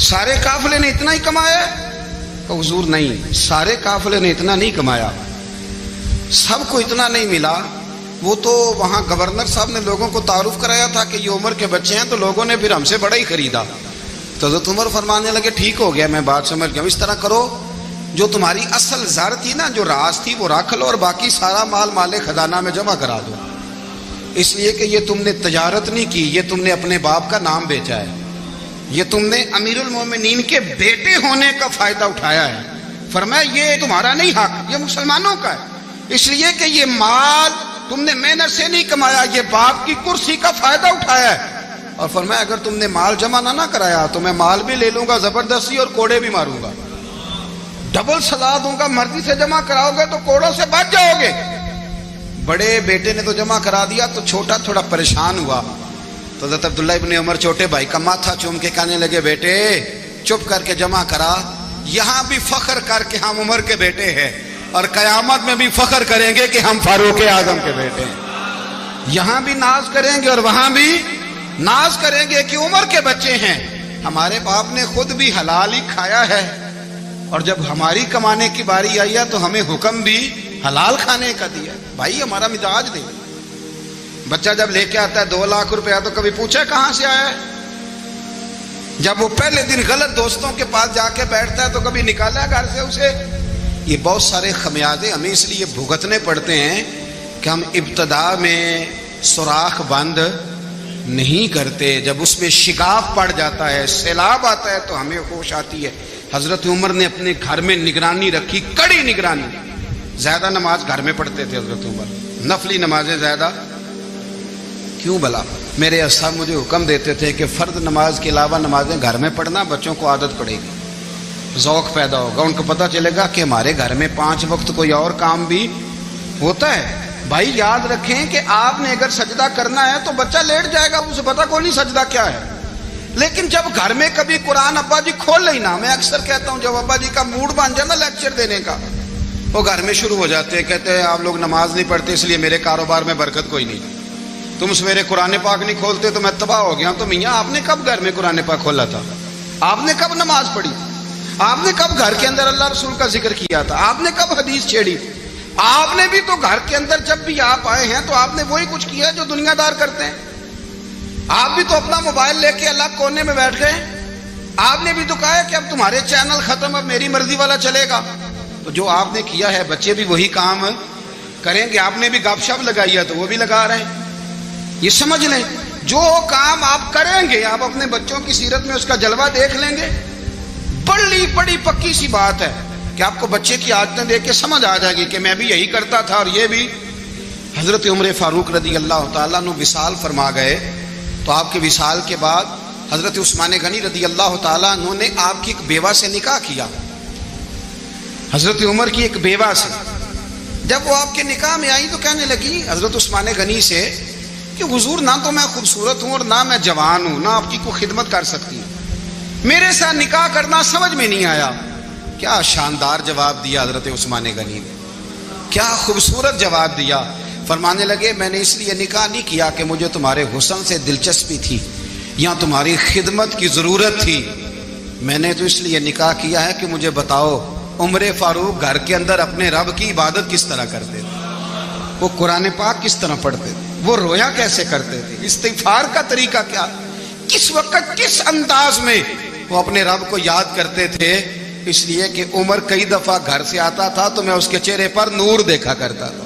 سارے قافلے نے اتنا ہی کمایا ہے؟ تو حضور نہیں، سارے قافلے نے اتنا نہیں کمایا، سب کو اتنا نہیں ملا۔ وہ تو وہاں گورنر صاحب نے لوگوں کو تعارف کرایا تھا کہ یہ عمر کے بچے ہیں، تو لوگوں نے پھر ہم سے بڑا ہی خریدا۔ تو حضرت عمر فرمانے لگے ٹھیک ہو گیا، میں بات سمجھ گیا، اس طرح کرو جو تمہاری اصل زر تھی نا، جو راز تھی، وہ رکھ لو اور باقی سارا مال خزانہ میں جمع کرا دو، اس لیے کہ یہ تم نے تجارت نہیں کی، یہ تم نے اپنے باپ کا نام بیچا ہے، یہ تم نے امیر المومنین کے بیٹے ہونے کا فائدہ اٹھایا ہے۔ فرمایا یہ تمہارا نہیں حق، یہ مسلمانوں کا ہے، اس لیے کہ یہ مال تم نے محنت سے نہیں کمایا، یہ باپ کی کرسی کا فائدہ اٹھایا ہے۔ اور فرمایا اگر تم نے مال جمع نہ کرایا تو میں مال بھی لے لوں گا زبردستی اور کوڑے بھی ماروں گا، ڈبل سزا دوں گا، مرضی سے جمع کراؤ گے تو کوڑوں سے بچ جاؤ گے۔ بڑے بیٹے نے تو جمع کرا دیا، تو چھوٹا تھوڑا پریشان ہوا، تو حضرت عبداللہ ابن عمر چھوٹے بھائی کا ماتھا چوم کے کہنے لگے بیٹے چپ کر کے جمع کرا، یہاں بھی فخر کر کے ہم عمر کے بیٹے ہیں، اور قیامت میں بھی فخر کریں گے کہ ہم فاروق اعظم کے بیٹے ہیں، یہاں بھی ناز کریں گے اور وہاں بھی ناز کریں گے کہ عمر کے بچے ہیں۔ ہمارے باپ نے خود بھی حلال ہی کھایا ہے، اور جب ہماری کمانے کی باری آئی ہے تو ہمیں حکم بھی حلال کھانے کا دیا۔ بھائی ہمارا مزاج دے، بچہ جب لے کے آتا ہے 2 لاکھ روپیہ تو کبھی پوچھا کہاں سے آیا ہے؟ جب وہ پہلے دن غلط دوستوں کے پاس جا کے بیٹھتا ہے تو کبھی نکالا گھر سے اسے؟ یہ بہت سارے خمیازے ہمیں اس لیے بھگتنے پڑتے ہیں کہ ہم ابتدا میں سوراخ بند نہیں کرتے. جب اس میں شگاف پڑ جاتا ہے, سیلاب آتا ہے, تو ہمیں ہوش آتی ہے. حضرت عمر نے اپنے گھر میں نگرانی رکھی, کڑی نگرانی. زیادہ نماز گھر میں پڑھتے تھے حضرت عمر, نفلی نمازیں زیادہ کیوں بلا. میرے اساتذہ مجھے حکم دیتے تھے کہ فرض نماز کے علاوہ نمازیں گھر میں پڑھنا, بچوں کو عادت پڑے گی, ذوق پیدا ہوگا, ان کو پتہ چلے گا کہ ہمارے گھر میں 5 وقت کوئی اور کام بھی ہوتا ہے. بھائی یاد رکھیں کہ آپ نے اگر سجدہ کرنا ہے تو بچہ لیٹ جائے گا, اسے پتہ کوئی نہیں سجدہ کیا ہے. لیکن جب گھر میں کبھی قرآن ابا جی کھول لینا, میں اکثر کہتا ہوں جب ابا جی کا موڈ بن جائے نا لیکچر دینے کا, وہ گھر میں شروع ہو جاتے ہیں, کہتے ہیں آپ لوگ نماز نہیں پڑھتے اس لیے میرے کاروبار میں برکت کوئی نہیں, تم سویرے قرآن پاک نہیں کھولتے تو میں تباہ ہو گیا. تو میاں آپ نے کب گھر میں قرآن پاک کھولا تھا؟ آپ نے کب نماز پڑھی؟ آپ نے کب گھر کے اندر اللہ رسول کا ذکر کیا تھا؟ آپ نے کب حدیث چھیڑی؟ آپ نے بھی تو گھر کے اندر جب بھی آپ آئے ہیں تو آپ نے وہی کچھ کیا جو دنیا دار کرتے ہیں. آپ بھی تو اپنا موبائل لے کے الگ کونے میں بیٹھ گئے. آپ نے بھی تو کہا ہے کہ اب تمہارے چینل ختم, اب میری مرضی والا چلے گا. تو جو آپ نے کیا ہے بچے بھی وہی کام کریں گے. آپ نے بھی گپ شپ لگائی ہے تو وہ بھی لگا رہے ہیں. یہ سمجھ لیں جو کام آپ کریں گے آپ اپنے بچوں کی سیرت میں اس کا جلوہ دیکھ لیں گے. بڑی پکی سی بات ہے کہ آپ کو بچے کی عادتیں دیکھ کے سمجھ آ جائے گی کہ میں بھی یہی کرتا تھا اور یہ بھی. حضرت عمر فاروق رضی اللہ تعالیٰ عنہ وصال فرما گئے, تو آپ کے وصال کے بعد حضرت عثمان غنی رضی اللہ تعالیٰ عنہ نے آپ کی ایک بیوہ سے نکاح کیا. حضرت عمر کی ایک بیوہ سے جب وہ آپ کے نکاح میں آئی تو کہنے لگی حضرت عثمان غنی سے کہ حضور نہ تو میں خوبصورت ہوں اور نہ میں جوان ہوں, نہ آپ کی کوئی خدمت کر سکتی ہوں, میرے ساتھ نکاح کرنا سمجھ میں نہیں آیا. کیا شاندار جواب دیا حضرت عثمان غنی نے, کیا خوبصورت جواب دیا. فرمانے لگے میں نے اس لیے نکاح نہیں کیا کہ مجھے تمہارے حسن سے دلچسپی تھی یا تمہاری خدمت کی ضرورت تھی, میں نے تو اس لیے نکاح کیا ہے کہ مجھے بتاؤ عمر فاروق گھر کے اندر اپنے رب کی عبادت کس طرح کرتے تھے, وہ قرآن پاک کس طرح پڑھتے تھے, وہ رویا کیسے کرتے تھے, استغفار کا طریقہ کیا, کس وقت کس انداز میں وہ اپنے رب کو یاد کرتے تھے. اس لیے کہ عمر کئی دفعہ گھر سے آتا تھا تو میں اس کے چہرے پر نور دیکھا کرتا تھا,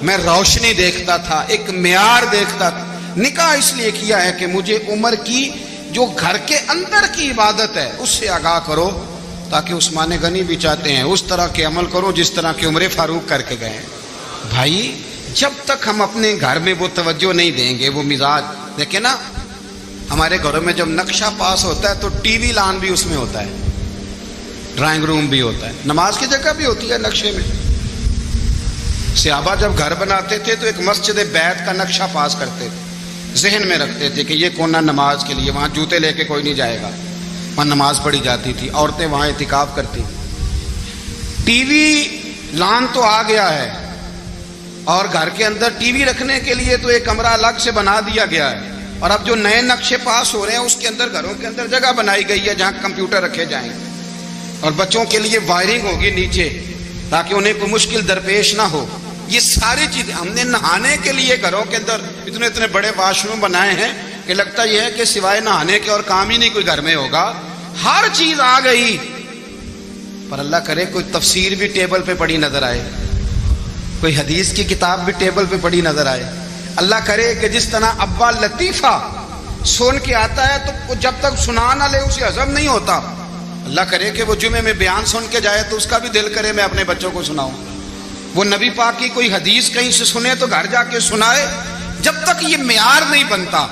میں روشنی دیکھتا تھا, ایک معیار دیکھتا تھا. نکاح اس لیے کیا ہے کہ مجھے عمر کی جو گھر کے اندر کی عبادت ہے اس سے آگاہ کرو, تاکہ عثمان غنی بھی چاہتے ہیں اس طرح کے عمل کرو جس طرح کہ عمر فاروق کر کے گئے. بھائی جب تک ہم اپنے گھر میں وہ توجہ نہیں دیں گے, وہ مزاج دیکھیں نا, ہمارے گھروں میں جب نقشہ پاس ہوتا ہے تو ٹی وی لان بھی اس میں ہوتا ہے, ڈرائنگ روم بھی ہوتا ہے, نماز کی جگہ بھی ہوتی ہے نقشے میں. صحابہ جب گھر بناتے تھے تو ایک مسجد بیت کا نقشہ پاس کرتے تھے, ذہن میں رکھتے تھے کہ یہ کونا نماز کے لیے, وہاں جوتے لے کے کوئی نہیں جائے گا, وہاں نماز پڑھی جاتی تھی, عورتیں وہاں اعتکاف کرتی تھی. ٹی وی لان تو آ گیا ہے اور گھر کے اندر ٹی وی رکھنے کے لیے تو ایک کمرہ الگ سے بنا دیا گیا ہے, اور اب جو نئے نقشے پاس ہو رہے ہیں اس کے اندر گھروں کے اندر جگہ بنائی گئی ہے جہاں کمپیوٹر رکھے جائیں, اور بچوں کے لیے وائرنگ ہوگی نیچے تاکہ انہیں کوئی مشکل درپیش نہ ہو. یہ ساری چیزیں ہم نے نہانے کے لیے گھروں کے اندر اتنے بڑے واش روم بنائے ہیں کہ لگتا یہ ہے کہ سوائے نہانے کے اور کام ہی نہیں کوئی گھر میں ہوگا. ہر چیز آ گئی, پر اللہ کرے کوئی تفسیر بھی ٹیبل پہ پڑی نظر آئے, کوئی حدیث کی کتاب بھی ٹیبل پہ پڑی نظر آئے. اللہ کرے کہ جس طرح ابا لطیفہ سن کے آتا ہے تو جب تک سنا نہ لے اسے ہضم نہیں ہوتا, اللہ کرے کہ وہ جمعے میں بیان سن کے جائے تو اس کا بھی دل کرے میں اپنے بچوں کو سناؤں. وہ نبی پاک کی کوئی حدیث کہیں سے سنے تو گھر جا کے سنائے. جب تک یہ معیار نہیں بنتا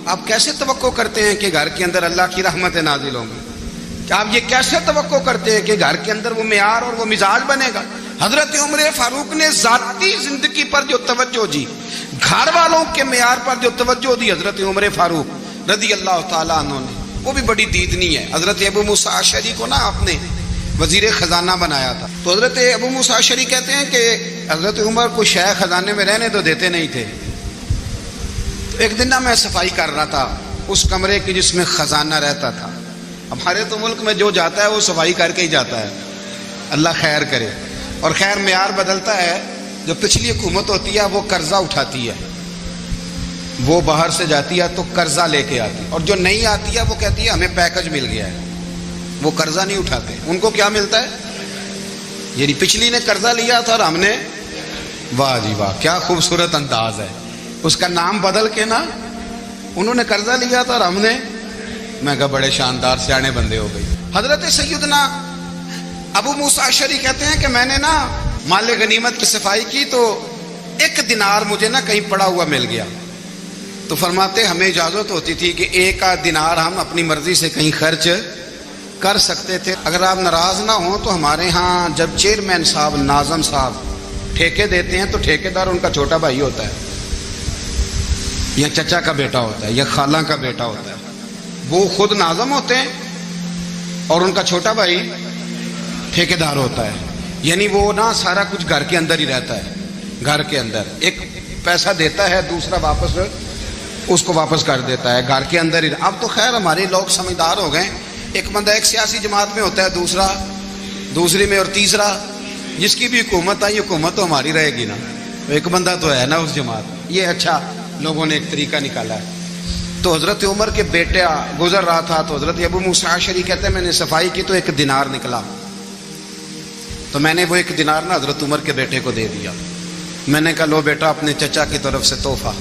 آپ کیسے توقع کرتے ہیں کہ گھر کے اندر اللہ کی رحمتیں نازل ہوں گی؟ آپ یہ کیسے توقع کرتے ہیں کہ گھر کے اندر وہ معیار اور وہ مزاج بنے گا؟ حضرت عمر فاروق نے ذاتی زندگی پر جو توجہ دی, گھر والوں کے معیار پر جو توجہ دی حضرت عمر فاروق رضی اللہ تعالیٰ عنہ نے, وہ بھی بڑی دیدنی ہے. حضرت ابو موسیٰ اشعری کو نا آپ نے وزیر خزانہ بنایا تھا, تو حضرت ابو موسیٰ اشعری کہتے ہیں کہ حضرت عمر کو شیخ خزانے میں رہنے تو دیتے نہیں تھے. ایک دن نا میں صفائی کر رہا تھا اس کمرے کی جس میں خزانہ رہتا تھا. ہمارے تو ملک میں جو جاتا ہے وہ صفائی کر کے ہی جاتا ہے, اللہ خیر کرے. اور خیر معیار بدلتا ہے, جو پچھلی حکومت ہوتی ہے وہ قرضہ اٹھاتی ہے, وہ باہر سے جاتی ہے تو قرضہ لے کے آتی, اور جو نہیں آتی ہے وہ کہتی ہے ہمیں پیکج مل گیا ہے. وہ قرضہ نہیں اٹھاتے, ان کو کیا ملتا ہے, یعنی پچھلی نے قرضہ لیا تھا اور ہم نے, واہ جی واہ کیا خوبصورت انداز ہے. اس کا نام بدل کے نا انہوں نے قرضہ لیا تھا اور ہم نے، میں کہا بڑے شاندار سیانے بندے ہو گئی. حضرت سیدنا ابو موسیٰ اشعری کہتے ہیں کہ میں نے نا مال غنیمت کی صفائی کی تو 1 دینار مجھے نا کہیں پڑا ہوا مل گیا. تو فرماتے ہمیں اجازت ہوتی تھی کہ 1 دینار ہم اپنی مرضی سے کہیں خرچ کر سکتے تھے. اگر آپ ناراض نہ ہوں تو ہمارے ہاں جب چیئرمین صاحب، ناظم صاحب ٹھیکے دیتے ہیں تو ٹھیکیدار ان کا چھوٹا بھائی ہوتا ہے یا چچا کا بیٹا ہوتا ہے یا خالہ کا بیٹا ہوتا ہے. وہ خود ناظم ہوتے ہیں اور ان کا چھوٹا بھائی ٹھیکیدار ہوتا ہے. یعنی وہ نا سارا کچھ گھر کے اندر ہی رہتا ہے. گھر کے اندر ایک پیسہ دیتا ہے، دوسرا واپس اس کو واپس کر دیتا ہے. گھر کے اندر ہی. اب تو خیر ہمارے لوگ سمجھدار ہو گئے. ایک بندہ ایک سیاسی جماعت میں ہوتا ہے، دوسرا دوسری میں، اور تیسرا جس کی بھی حکومت آئی، حکومت تو ہماری رہے گی نا. ایک بندہ تو ہے نا اس جماعت. یہ اچھا لوگوں نے ایک طریقہ نکالا ہے. تو حضرت عمر کے بیٹا گزر رہا تھا تو حضرت ابو موسیٰ اشعری کہتے ہیں میں نے صفائی کی تو 1 دینار نکلا. تو میں نے وہ 1 دینار نا حضرت عمر کے بیٹے کو دے دیا. میں نے کہا لو بیٹا اپنے چچا کی طرف سے تحفہ.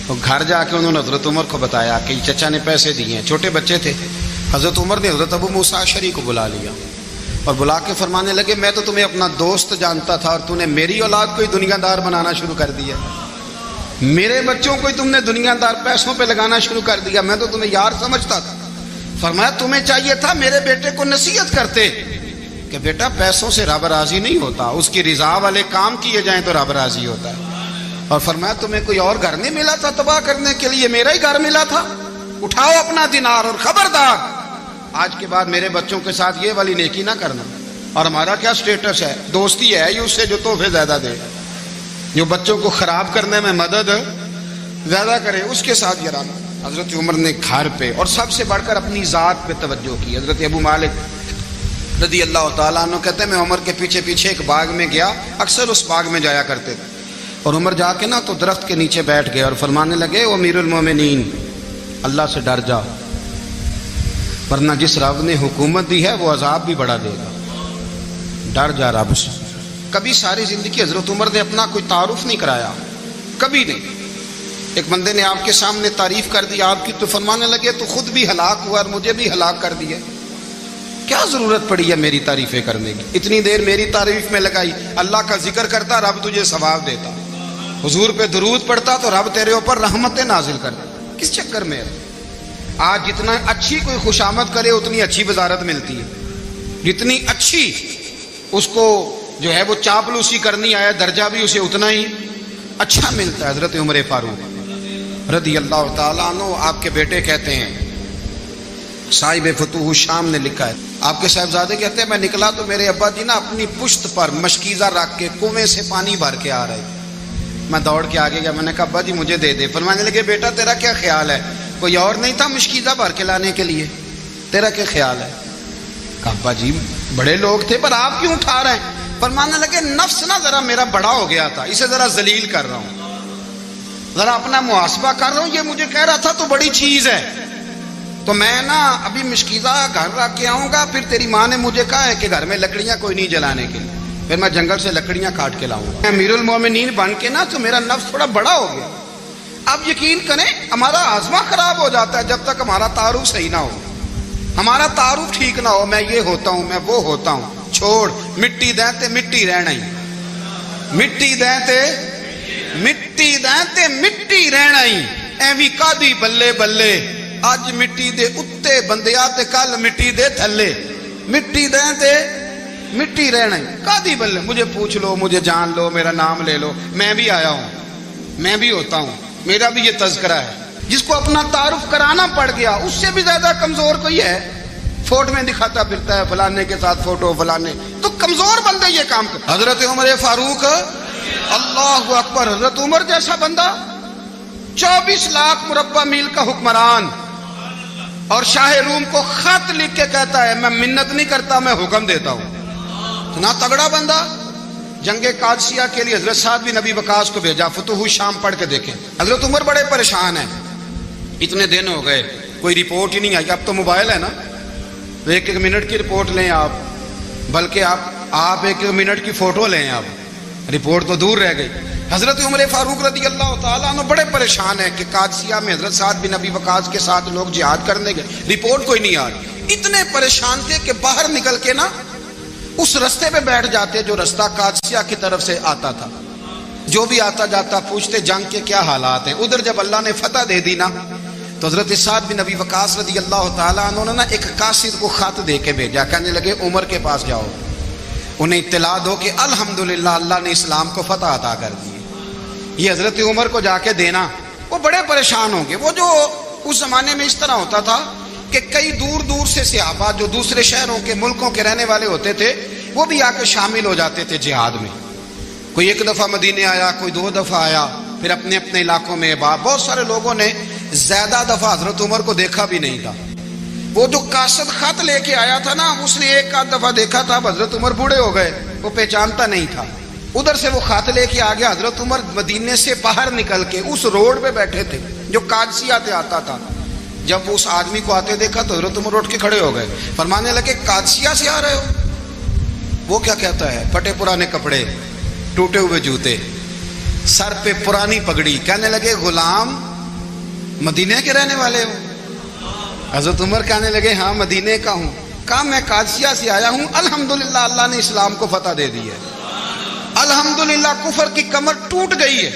تو گھر جا کے انہوں نے حضرت عمر کو بتایا کہ چچا نے پیسے دیے ہیں. چھوٹے بچے تھے. حضرت عمر نے حضرت ابو موسیٰ اشعری کو بلا لیا اور بلا کے فرمانے لگے میں تو تمہیں اپنا دوست جانتا تھا اور تو نے میری اولاد کو ہی دنیا دار بنانا شروع کر دیا. میرے بچوں کو ہی تم نے دنیا دار پیسوں پہ لگانا شروع کر دیا. میں تو تمہیں یار سمجھتا تھا. فرمایا تمہیں چاہیے تھا میرے بیٹے کو نصیحت کرتے کہ بیٹا پیسوں سے رب راضی نہیں ہوتا، اس کی رضا والے کام کیے جائیں تو رب راضی ہوتا ہے. اور فرمایا تمہیں کوئی اور گھر نہیں ملا تھا تباہ کرنے کے لیے، میرا ہی گھر ملا تھا. اٹھاؤ اپنا دینار اور خبردار آج کے بعد میرے بچوں کے ساتھ یہ والی نیکی نہ کرنا. اور ہمارا کیا سٹیٹس ہے؟ دوستی ہے یہ اس سے جو تحفے زیادہ دے، جو بچوں کو خراب کرنے میں مدد زیادہ کرے، اس کے ساتھ یہ رہنا. حضرت عمر نے گھر پہ اور سب سے بڑھ کر اپنی ذات پہ توجہ کی. حضرت ابو مالک رضی اللہ تعالیٰ عنہ کہتے ہیں میں عمر کے پیچھے پیچھے ایک باغ میں گیا، اکثر اس باغ میں جایا کرتے تھے. اور عمر جا کے نا تو درخت کے نیچے بیٹھ گئے اور فرمانے لگے او امیر المومنین اللہ سے ڈر جا، ورنہ جس رب نے حکومت دی ہے وہ عذاب بھی بڑا دے گا. ڈر جا رب سے. کبھی ساری زندگی حضرت عمر نے اپنا کوئی تعارف نہیں کرایا، کبھی نہیں. ایک بندے نے آپ کے سامنے تعریف کر دی آپ کی تو فرمانے لگے تو خود بھی ہلاک ہوا اور مجھے بھی ہلاک کر دیا. کیا ضرورت پڑی ہے میری تعریفیں کرنے کی؟ اتنی دیر میری تعریف میں لگائی. اللہ کا ذکر کرتا رب تجھے ثواب دیتا، حضور پہ درود پڑھتا تو رب تیرے اوپر رحمتیں نازل کرتا. کس چکر میں؟ آج جتنا اچھی کوئی خوشامد کرے اتنی اچھی وزارت ملتی ہے، جتنی اچھی اس کو جو ہے وہ چاپلوسی کرنی آیا درجہ بھی اسے اتنا ہی اچھا ملتا ہے. حضرت عمر فاروق رضی اللہ تعالیٰ عنہ آپ کے بیٹے کہتے ہیں، صاحب فتوح الشام نے لکھا ہے، آپ کے صاحبزادے کہتے ہیں میں نکلا تو میرے ابا جی نا اپنی پشت پر مشکیزہ رکھ کے کنویں سے پانی بھر کے آ رہے. میں دوڑ کے آگے گیا، میں نے کہا ابا جی مجھے دے دے. فرمانے لگے بیٹا تیرا کیا خیال ہے؟ کوئی اور نہیں تھا مشکیزہ بھر کے لانے کے لیے، تیرا کیا خیال ہے؟ کہا ابا جی بڑے لوگ تھے پر آپ کیوں اٹھا رہے ہیں؟ فرمانے لگے نفس نا ذرا میرا بڑا ہو گیا تھا، اسے ذرا ذلیل کر رہا ہوں، ذرا اپنا محاسبہ کر رہا ہوں. یہ مجھے کہہ رہا تھا تو بڑی چیز ہے تو میں نا ابھی مشکیزہ گھر رکھ کے آؤں گا، پھر تیری ماں نے مجھے کہا ہے کہ گھر میں لکڑیاں کوئی نہیں جلانے کے لیے، پھر میں جنگل سے لکڑیاں کاٹ کے لاؤں گا. امیر المومنین بن کے نا تو میرا نفس تھوڑا بڑا ہو گیا. اب یقین کریں ہمارا ہاضمہ خراب ہو جاتا ہے جب تک ہمارا تعارف صحیح نہ ہو، ہمارا تعارف ٹھیک نہ ہو. میں یہ ہوتا ہوں، میں وہ ہوتا ہوں. چھوڑ مٹی دیں تے مٹی رہنا ہی، مٹی دیں تے مٹی دیں تے مٹی رہنا ہی. ایویں کادی بلے بلے اج مٹی دے اتے بندیا تے کل مٹی دے تھلے. مٹی دیں تے مٹی رہنا ہی کادی بلے. مجھے پوچھ لو، مجھے جان لو، میرا نام لے لو، میں بھی آیا ہوں، میں بھی ہوتا ہوں، میرا بھی یہ تذکرہ ہے. جس کو اپنا تعارف کرانا پڑ گیا اس سے بھی زیادہ کمزور کوئی ہے؟ فوٹو میں دکھاتا پھرتا ہے فلانے کے ساتھ فوٹو، فلانے تو کمزور بندے یہ کام کر. حضرت عمر فاروق اللہ اکبر، حضرت عمر جیسا بندہ 24 لاکھ مربع میل کا حکمران اور شاہ روم کو خط لکھ کے کہتا ہے میں منت نہیں کرتا میں حکم دیتا ہوں. اتنا تگڑا بندہ. جنگ قادسیہ کے لیے حضرت سعد بن ابی وقاص کو بھیجا، فتوح الشام پڑھ کے دیکھیں. حضرت عمر بڑے پریشان ہیں، اتنے دن ہو گئے کوئی رپورٹ ہی نہیں آئی. اب تو موبائل ہے نا، ایک ایک منٹ کی رپورٹ لیں آپ، بلکہ آپ ایک ایک منٹ کی فوٹو لیں آپ، رپورٹ تو دور رہ گئی. حضرت عمر فاروق رضی اللہ تعالیٰ عنہ بڑے پریشان ہیں کہ قادسیہ میں حضرت سعد بن ابی وقاص کے ساتھ لوگ جہاد کرنے گئے، رپورٹ کوئی نہیں آ رہی، اتنے پریشان تھے کہ باہر نکل کے نا اس رستے پہ بیٹھ جاتے جو رستہ قادسیہ کی طرف سے آتا تھا، جو بھی آتا جاتا پوچھتے جنگ کے کیا حالات ہیں۔ ادھر جب اللہ نے فتح دے دی نا تو حضرت سعد بن ابی وقاص رضی اللہ تعالیٰ عنہ نے نا ایک قاصد کو خط دے کے بھیجا، کہنے لگے عمر کے پاس جاؤ، انہیں اطلاع دو کہ الحمدللہ اللہ نے اسلام کو فتح عطا کر دی، یہ حضرت عمر کو جا کے دینا۔ وہ بڑے پریشان ہوں گے۔ وہ جو اس زمانے میں اس طرح ہوتا تھا کہ کئی دور دور سے صحابہ جو دوسرے شہروں کے ملکوں کے رہنے والے ہوتے تھے وہ بھی آ کے شامل ہو جاتے تھے جہاد میں، کوئی ایک دفعہ مدینے آیا، کوئی 2 دفعہ آیا، پھر اپنے اپنے علاقوں میں۔ بہت سارے لوگوں نے زیادہ دفعہ حضرت عمر کو دیکھا بھی نہیں تھا۔ وہ جو قاصد خط لے کے آیا تھا نا اس نے ایک آدھ دفعہ دیکھا تھا، حضرت عمر بوڑھے ہو گئے، وہ پہچانتا نہیں تھا۔ ادھر سے وہ خط لے کے آ گیا، حضرت عمر مدینے سے باہر نکل کے اس روڈ پہ بیٹھے تھے جو قادسیہ سے آتا تھا۔ جب اس آدمی کو آتے دیکھا تو حضرت عمر اٹھ کے کھڑے ہو گئے، فرمانے لگے قادسیہ سے آ رہے ہو؟ وہ کیا کہتا ہے؟ پھٹے پرانے کپڑے، ٹوٹے ہوئے جوتے، سر پہ پرانی پگڑی، کہنے لگے غلام مدینے کے رہنے والے ہو؟ حضرت عمر کہنے لگے ہاں مدینے کا ہوں۔ کہا میں قادسیہ سے آیا ہوں، الحمدللہ اللہ نے اسلام کو فتح دے دی ہے، الحمدللہ کفر کی کمر ٹوٹ گئی ہے۔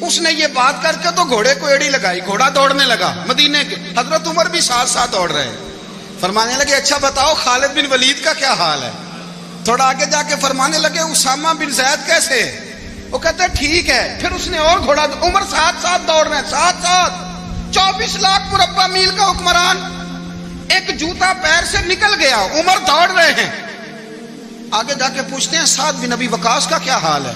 اس نے یہ بات کر کے تو گھوڑے کو ایڑی لگائی، گھوڑا دوڑنے لگا مدینے کے، حضرت عمر بھی ساتھ ساتھ دوڑ رہے ہیں۔ فرمانے لگے اچھا بتاؤ خالد بن ولید کا کیا حال ہے؟ تھوڑا آگے جا کے فرمانے لگے اسامہ بن زید کیسے؟ وہ کہتے ہیں ٹھیک ہے۔ پھر اس نے اور گھوڑا، عمر ساتھ ساتھ دوڑ رہے ہیں، ساتھ ساتھ 24 لاکھ مربع میل کا حکمران، ایک جوتا پیر سے نکل گیا، عمر دوڑ رہے ہیں۔ آگے جا کے پوچھتے ہیں سعد بن ابی وقاص کا کیا حال ہے؟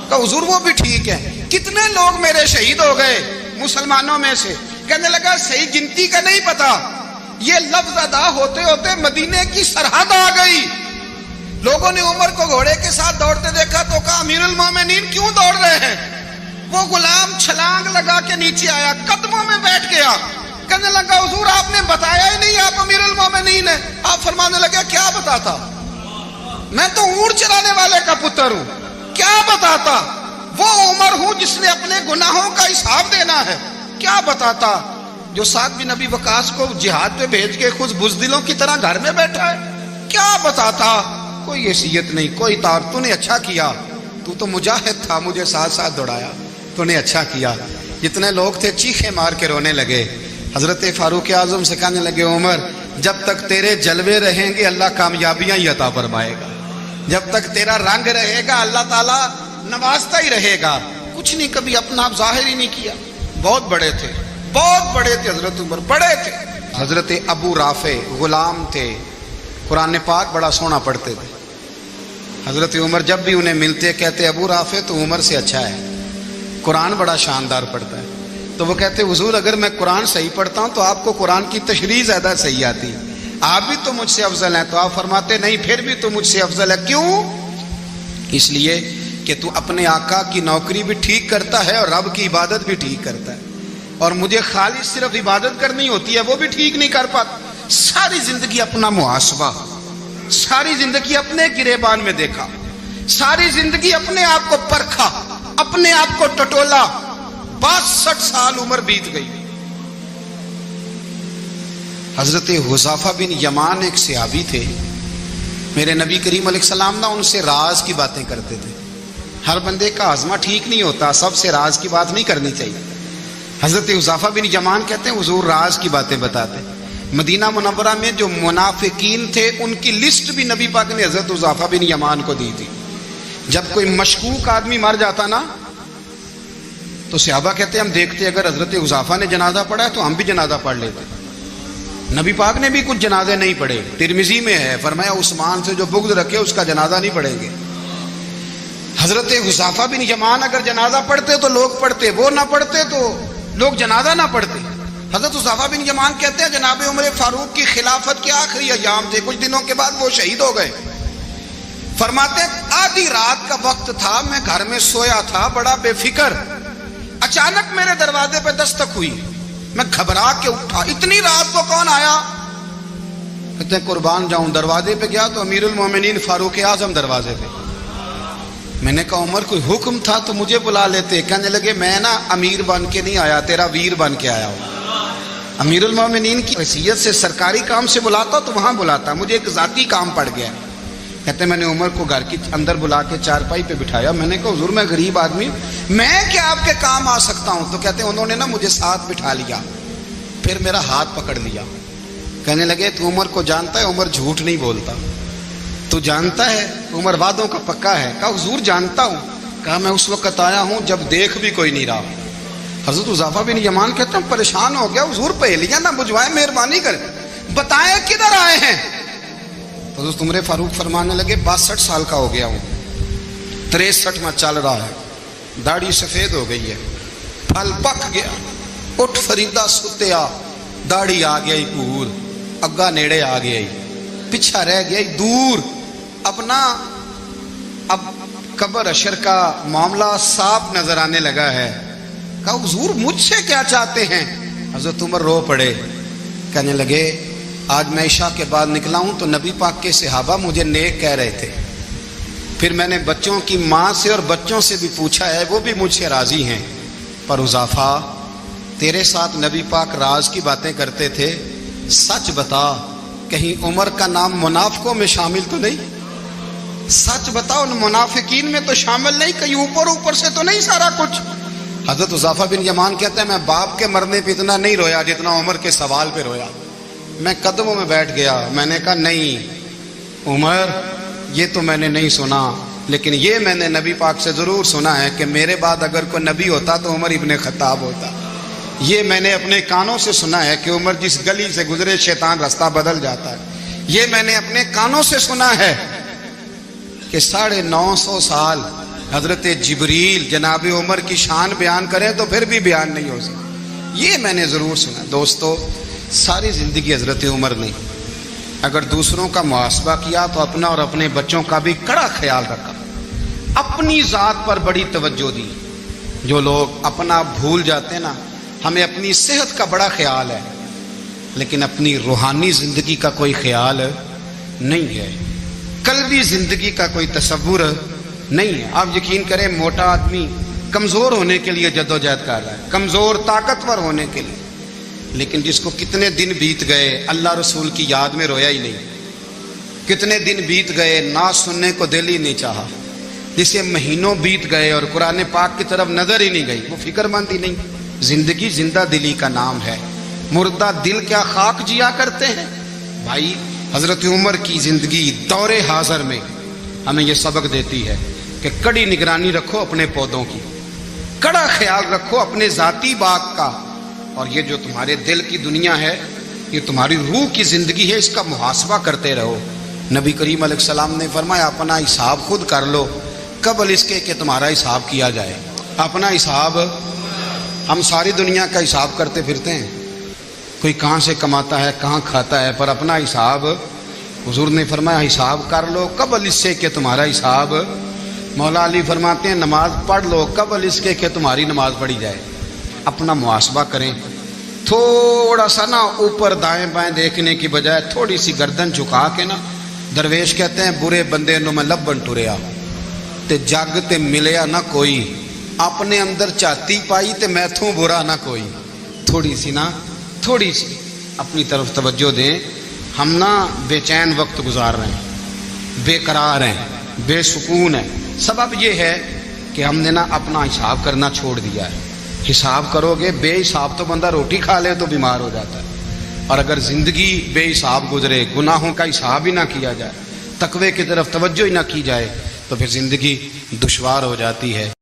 کہا حضور وہ بھی ٹھیک ہے۔ کتنے لوگ میرے شہید ہو گئے مسلمانوں میں سے؟ کہنے لگا صحیح گنتی کا نہیں پتا، یہ لفظ ادا ہوتے ہوتے مدینے کی سرحد آ گئی۔ لوگوں نے عمر کو گھوڑے کے ساتھ دوڑتے دیکھا تو کہا امیر المومنین کیوں دوڑ رہے ہیں؟ وہ غلام چھلانگ لگا کے نیچے آیا، قدموں میں بیٹھ گیا، کہنے لگا حضور آپ نے بتایا ہی نہیں آپ امیر المومنین ہیں۔ آپ فرمانے لگے کیا بتاتا؟ میں تو اونٹ چرانے والے کا پتر ہوں، کیا بتاتا؟ وہ عمر ہوں جس نے اپنے گناہوں کا حساب دینا ہے، کیا بتاتا؟ جو سعد بن ابی وقاص کو جہاد پہ بھیج کے خود بزدلوں کی طرح گھر میں بیٹھا ہے، کیا بتاتا؟ کوئی حیثیت نہیں، کوئی تار۔ تو نے اچھا کیا، تو تو مجاہد تھا، مجھے ساتھ ساتھ دوڑایا، تو نے اچھا کیا۔ جتنے لوگ تھے چیخے مار کے رونے لگے۔ حضرت فاروق اعظم سے کہنے لگے عمر جب تک تیرے جلوے رہیں گے اللہ کامیابیاں ہی عطا فرمائے گا، جب تک تیرا رنگ رہے گا اللہ تعالیٰ نوازتا ہی رہے گا۔ کچھ نہیں کبھی اپنا آپ ظاہر ہی نہیں کیا۔ بہت بڑے تھے، بہت بڑے تھے حضرت عمر، بڑے تھے۔ حضرت ابو رافع غلام تھے، قرآن پاک بڑا سونا پڑھتے تھے۔ حضرت عمر جب بھی انہیں ملتے کہتے ابو رافع تو عمر سے اچھا ہے، قرآن بڑا شاندار پڑھتا ہے۔ تو وہ کہتے حضور اگر میں قرآن صحیح پڑھتا ہوں تو آپ کو قرآن کی تشریح زیادہ صحیح آتی، آپ بھی تو مجھ سے افضل ہیں۔ تو آپ فرماتے نہیں پھر بھی تو مجھ سے افضل ہے۔ کیوں؟ اس لیے کہ تو اپنے آقا کی نوکری بھی ٹھیک کرتا ہے اور رب کی عبادت بھی ٹھیک کرتا ہے، اور مجھے خالص صرف عبادت کرنی ہوتی ہے وہ بھی ٹھیک نہیں کر پاتا۔ ساری زندگی اپنا محاسبہ، ساری زندگی اپنے گریبان میں دیکھا، ساری زندگی اپنے آپ کو پرکھا، اپنے آپ کو ٹٹولا۔ 62 سال عمر بیت گئی۔ حضرت حذیفہ بن یمان ایک صحابی تھے، میرے نبی کریم علیہ السلام نا ان سے راز کی باتیں کرتے تھے۔ ہر بندے کا ہاضمہ ٹھیک نہیں ہوتا، سب سے راز کی بات نہیں کرنی چاہیے۔ حضرت حذیفہ بن یمان کہتے ہیں حضور راز کی باتیں بتاتے۔ مدینہ منورہ میں جو منافقین تھے ان کی لسٹ بھی نبی پاک نے حضرت حذیفہ بن یمان کو دی تھی۔ جب کوئی مشکوک آدمی مر جاتا نا تو صحابہ کہتے ہیں ہم دیکھتے اگر حضرت حذیفہ نے جنازہ پڑھا ہے تو ہم بھی جنازہ پڑھ لیتے۔ نبی پاک نے بھی کچھ جنازے نہیں پڑھے، ترمذی میں ہے، فرمایا عثمان سے جو بغض رکھے اس کا جنازہ نہیں پڑھیں گے۔ حضرت حذیفہ بن یمان اگر جنازہ پڑھتے تو لوگ پڑھتے، وہ نہ پڑھتے تو لوگ جنازہ نہ پڑھتے۔ حضرت حذیفہ بن یمان کہتے ہیں جناب عمر فاروق کی خلافت کے آخری ایام تھے، کچھ دنوں کے بعد وہ شہید ہو گئے۔ فرماتے آدھی رات کا وقت تھا، میں گھر میں سویا تھا بڑا بے فکر، اچانک میرے دروازے پہ دستک ہوئی، میں گھبرا کے اٹھا، اتنی رات کو کون آیا؟ کہتے ہیں قربان جاؤں، دروازے پہ گیا تو امیر المومنین فاروق اعظم دروازے پہ۔ میں نے کہا عمر کوئی حکم تھا تو مجھے بلا لیتے. کہنے لگے میں نا امیر بن کے نہیں آیا, تیرا ویر بن کے آیا ہوں. امیر المومنین کی حیثیت سے سرکاری کام سے بلاتا تو وہاں بلاتا, مجھے ایک ذاتی کام پڑ گیا. کہتے میں نے عمر کو گھر کی اندر بلا کے چارپائی پہ بٹھایا. میں نے کہا حضور میں غریب آدمی ہوں, میں کیا آپ کے کام آ سکتا ہوں؟ تو کہتے انہوں نے نا مجھے ساتھ بٹھا لیا, پھر میرا ہاتھ پکڑ لیا. کہنے لگے تو عمر کو جانتا ہے؟ عمر جھوٹ نہیں بولتا. تو جانتا ہے؟ عمر وعدوں کا پکا ہے. کہا حضور جانتا ہوں. کہا میں اس وقت آیا ہوں جب دیکھ بھی کوئی نہیں رہا. حضرت حذیفہ بن یمان کہتے ہیں پریشان ہو گیا, حضور پہلیاں نہ بجھوائے, مہربانی کریں بتائیں کدھر آئے ہیں. حضرت عمر فاروق فرمانے لگے 62 سال کا ہو گیا ہوں, 63 میں چل رہا ہے, داڑھی سفید ہو گئی ہے, پھل پک گیا, اٹھ فریدا ستیا, داڑھی آ گئی پور, اگا نیڑے آ گئی, پیچھا رہ گیا دور. اپنا اب قبر اشر کا معاملہ صاف نظر آنے لگا ہے. کہا حضور مجھ سے کیا چاہتے ہیں؟ حضرت عمر رو پڑے. کہنے لگے آج میں عشاء کے بعد نکلا ہوں تو نبی پاک کے صحابہ مجھے نیک کہہ رہے تھے, پھر میں نے بچوں کی ماں سے اور بچوں سے بھی پوچھا ہے, وہ بھی مجھ سے راضی ہیں. پر حذیفہ تیرے ساتھ نبی پاک راز کی باتیں کرتے تھے, سچ بتا کہیں عمر کا نام منافقوں میں شامل تو نہیں؟ سچ بتا ان منافقین میں تو شامل نہیں, کہیں اوپر اوپر سے تو نہیں سارا کچھ؟ حضرت حذیفہ بن یمان کہتے ہیں میں باپ کے مرنے پہ اتنا نہیں رویا جتنا عمر کے سوال پہ رویا. میں قدموں میں بیٹھ گیا. میں نے کہا نہیں عمر, یہ تو میں نے نہیں سنا, لیکن یہ میں نے نبی پاک سے ضرور سنا ہے کہ میرے بعد اگر کوئی نبی ہوتا تو عمر ابن خطاب ہوتا. یہ میں نے اپنے کانوں سے سنا ہے کہ عمر جس گلی سے گزرے شیطان رستہ بدل جاتا ہے. یہ میں نے اپنے کانوں سے سنا ہے کہ 950 سال حضرت جبریل جناب عمر کی شان بیان کریں تو پھر بھی بیان نہیں ہو سکتا. یہ میں نے ضرور سنا. دوستو ساری زندگی حضرت عمر نے اگر دوسروں کا محاسبہ کیا تو اپنا اور اپنے بچوں کا بھی کڑا خیال رکھا, اپنی ذات پر بڑی توجہ دی. جو لوگ اپنا بھول جاتے ہیں نا, ہمیں اپنی صحت کا بڑا خیال ہے لیکن اپنی روحانی زندگی کا کوئی خیال نہیں ہے, قلبی زندگی کا کوئی تصور نہیں ہے. آپ یقین کریں موٹا آدمی کمزور ہونے کے لیے جدوجہد کر رہا ہے, کمزور طاقتور ہونے کے لیے, لیکن جس کو کتنے دن بیت گئے اللہ رسول کی یاد میں رویا ہی نہیں, کتنے دن بیت گئے نعت سننے کو دل ہی نہیں چاہا, جسے مہینوں بیت گئے اور قرآن پاک کی طرف نظر ہی نہیں گئی, وہ فکر مند ہی نہیں. زندگی زندہ دلی کا نام ہے, مردہ دل کیا خاک جیا کرتے ہیں. بھائی حضرت عمر کی زندگی دور حاضر میں ہمیں یہ سبق دیتی ہے کہ کڑی نگرانی رکھو اپنے پودوں کی, کڑا خیال رکھو اپنے ذاتی باغ کا, اور یہ جو تمہارے دل کی دنیا ہے یہ تمہاری روح کی زندگی ہے, اس کا محاسبہ کرتے رہو. نبی کریم علیہ السلام نے فرمایا اپنا حساب خود کر لو قبل اس کے کہ تمہارا حساب کیا جائے. اپنا حساب, ہم ساری دنیا کا حساب کرتے پھرتے ہیں, کوئی کہاں سے کماتا ہے کہاں کھاتا ہے, پر اپنا حساب حضور نے فرمایا حساب کر لو قبل اس سے کہ تمہارا حساب. مولا علی فرماتے ہیں نماز پڑھ لو قبل اس کے کہ تمہاری نماز پڑھی جائے. اپنا محاسبہ کریں, تھوڑا سا نا اوپر دائیں بائیں دیکھنے کی بجائے تھوڑی سی گردن جھکا کے نا. درویش کہتے ہیں برے بندے نو میں لبن ٹریا تے جگ تے ملیا نہ کوئی, اپنے اندر چاتی پائی تے میں تھوں برا نہ کوئی. تھوڑی سی نا, تھوڑی سی اپنی طرف توجہ دیں. ہم نا بے چین وقت گزار رہے ہیں, بے قرار ہیں, بے سکون ہیں. سبب یہ ہے کہ ہم نے نا اپنا حساب کرنا چھوڑ دیا ہے. حساب کرو گے, بے حساب تو بندہ روٹی کھا لے تو بیمار ہو جاتا ہے, اور اگر زندگی بے حساب گزرے, گناہوں کا حساب ہی نہ کیا جائے, تقوی کی طرف توجہ ہی نہ کی جائے, تو پھر زندگی دشوار ہو جاتی ہے.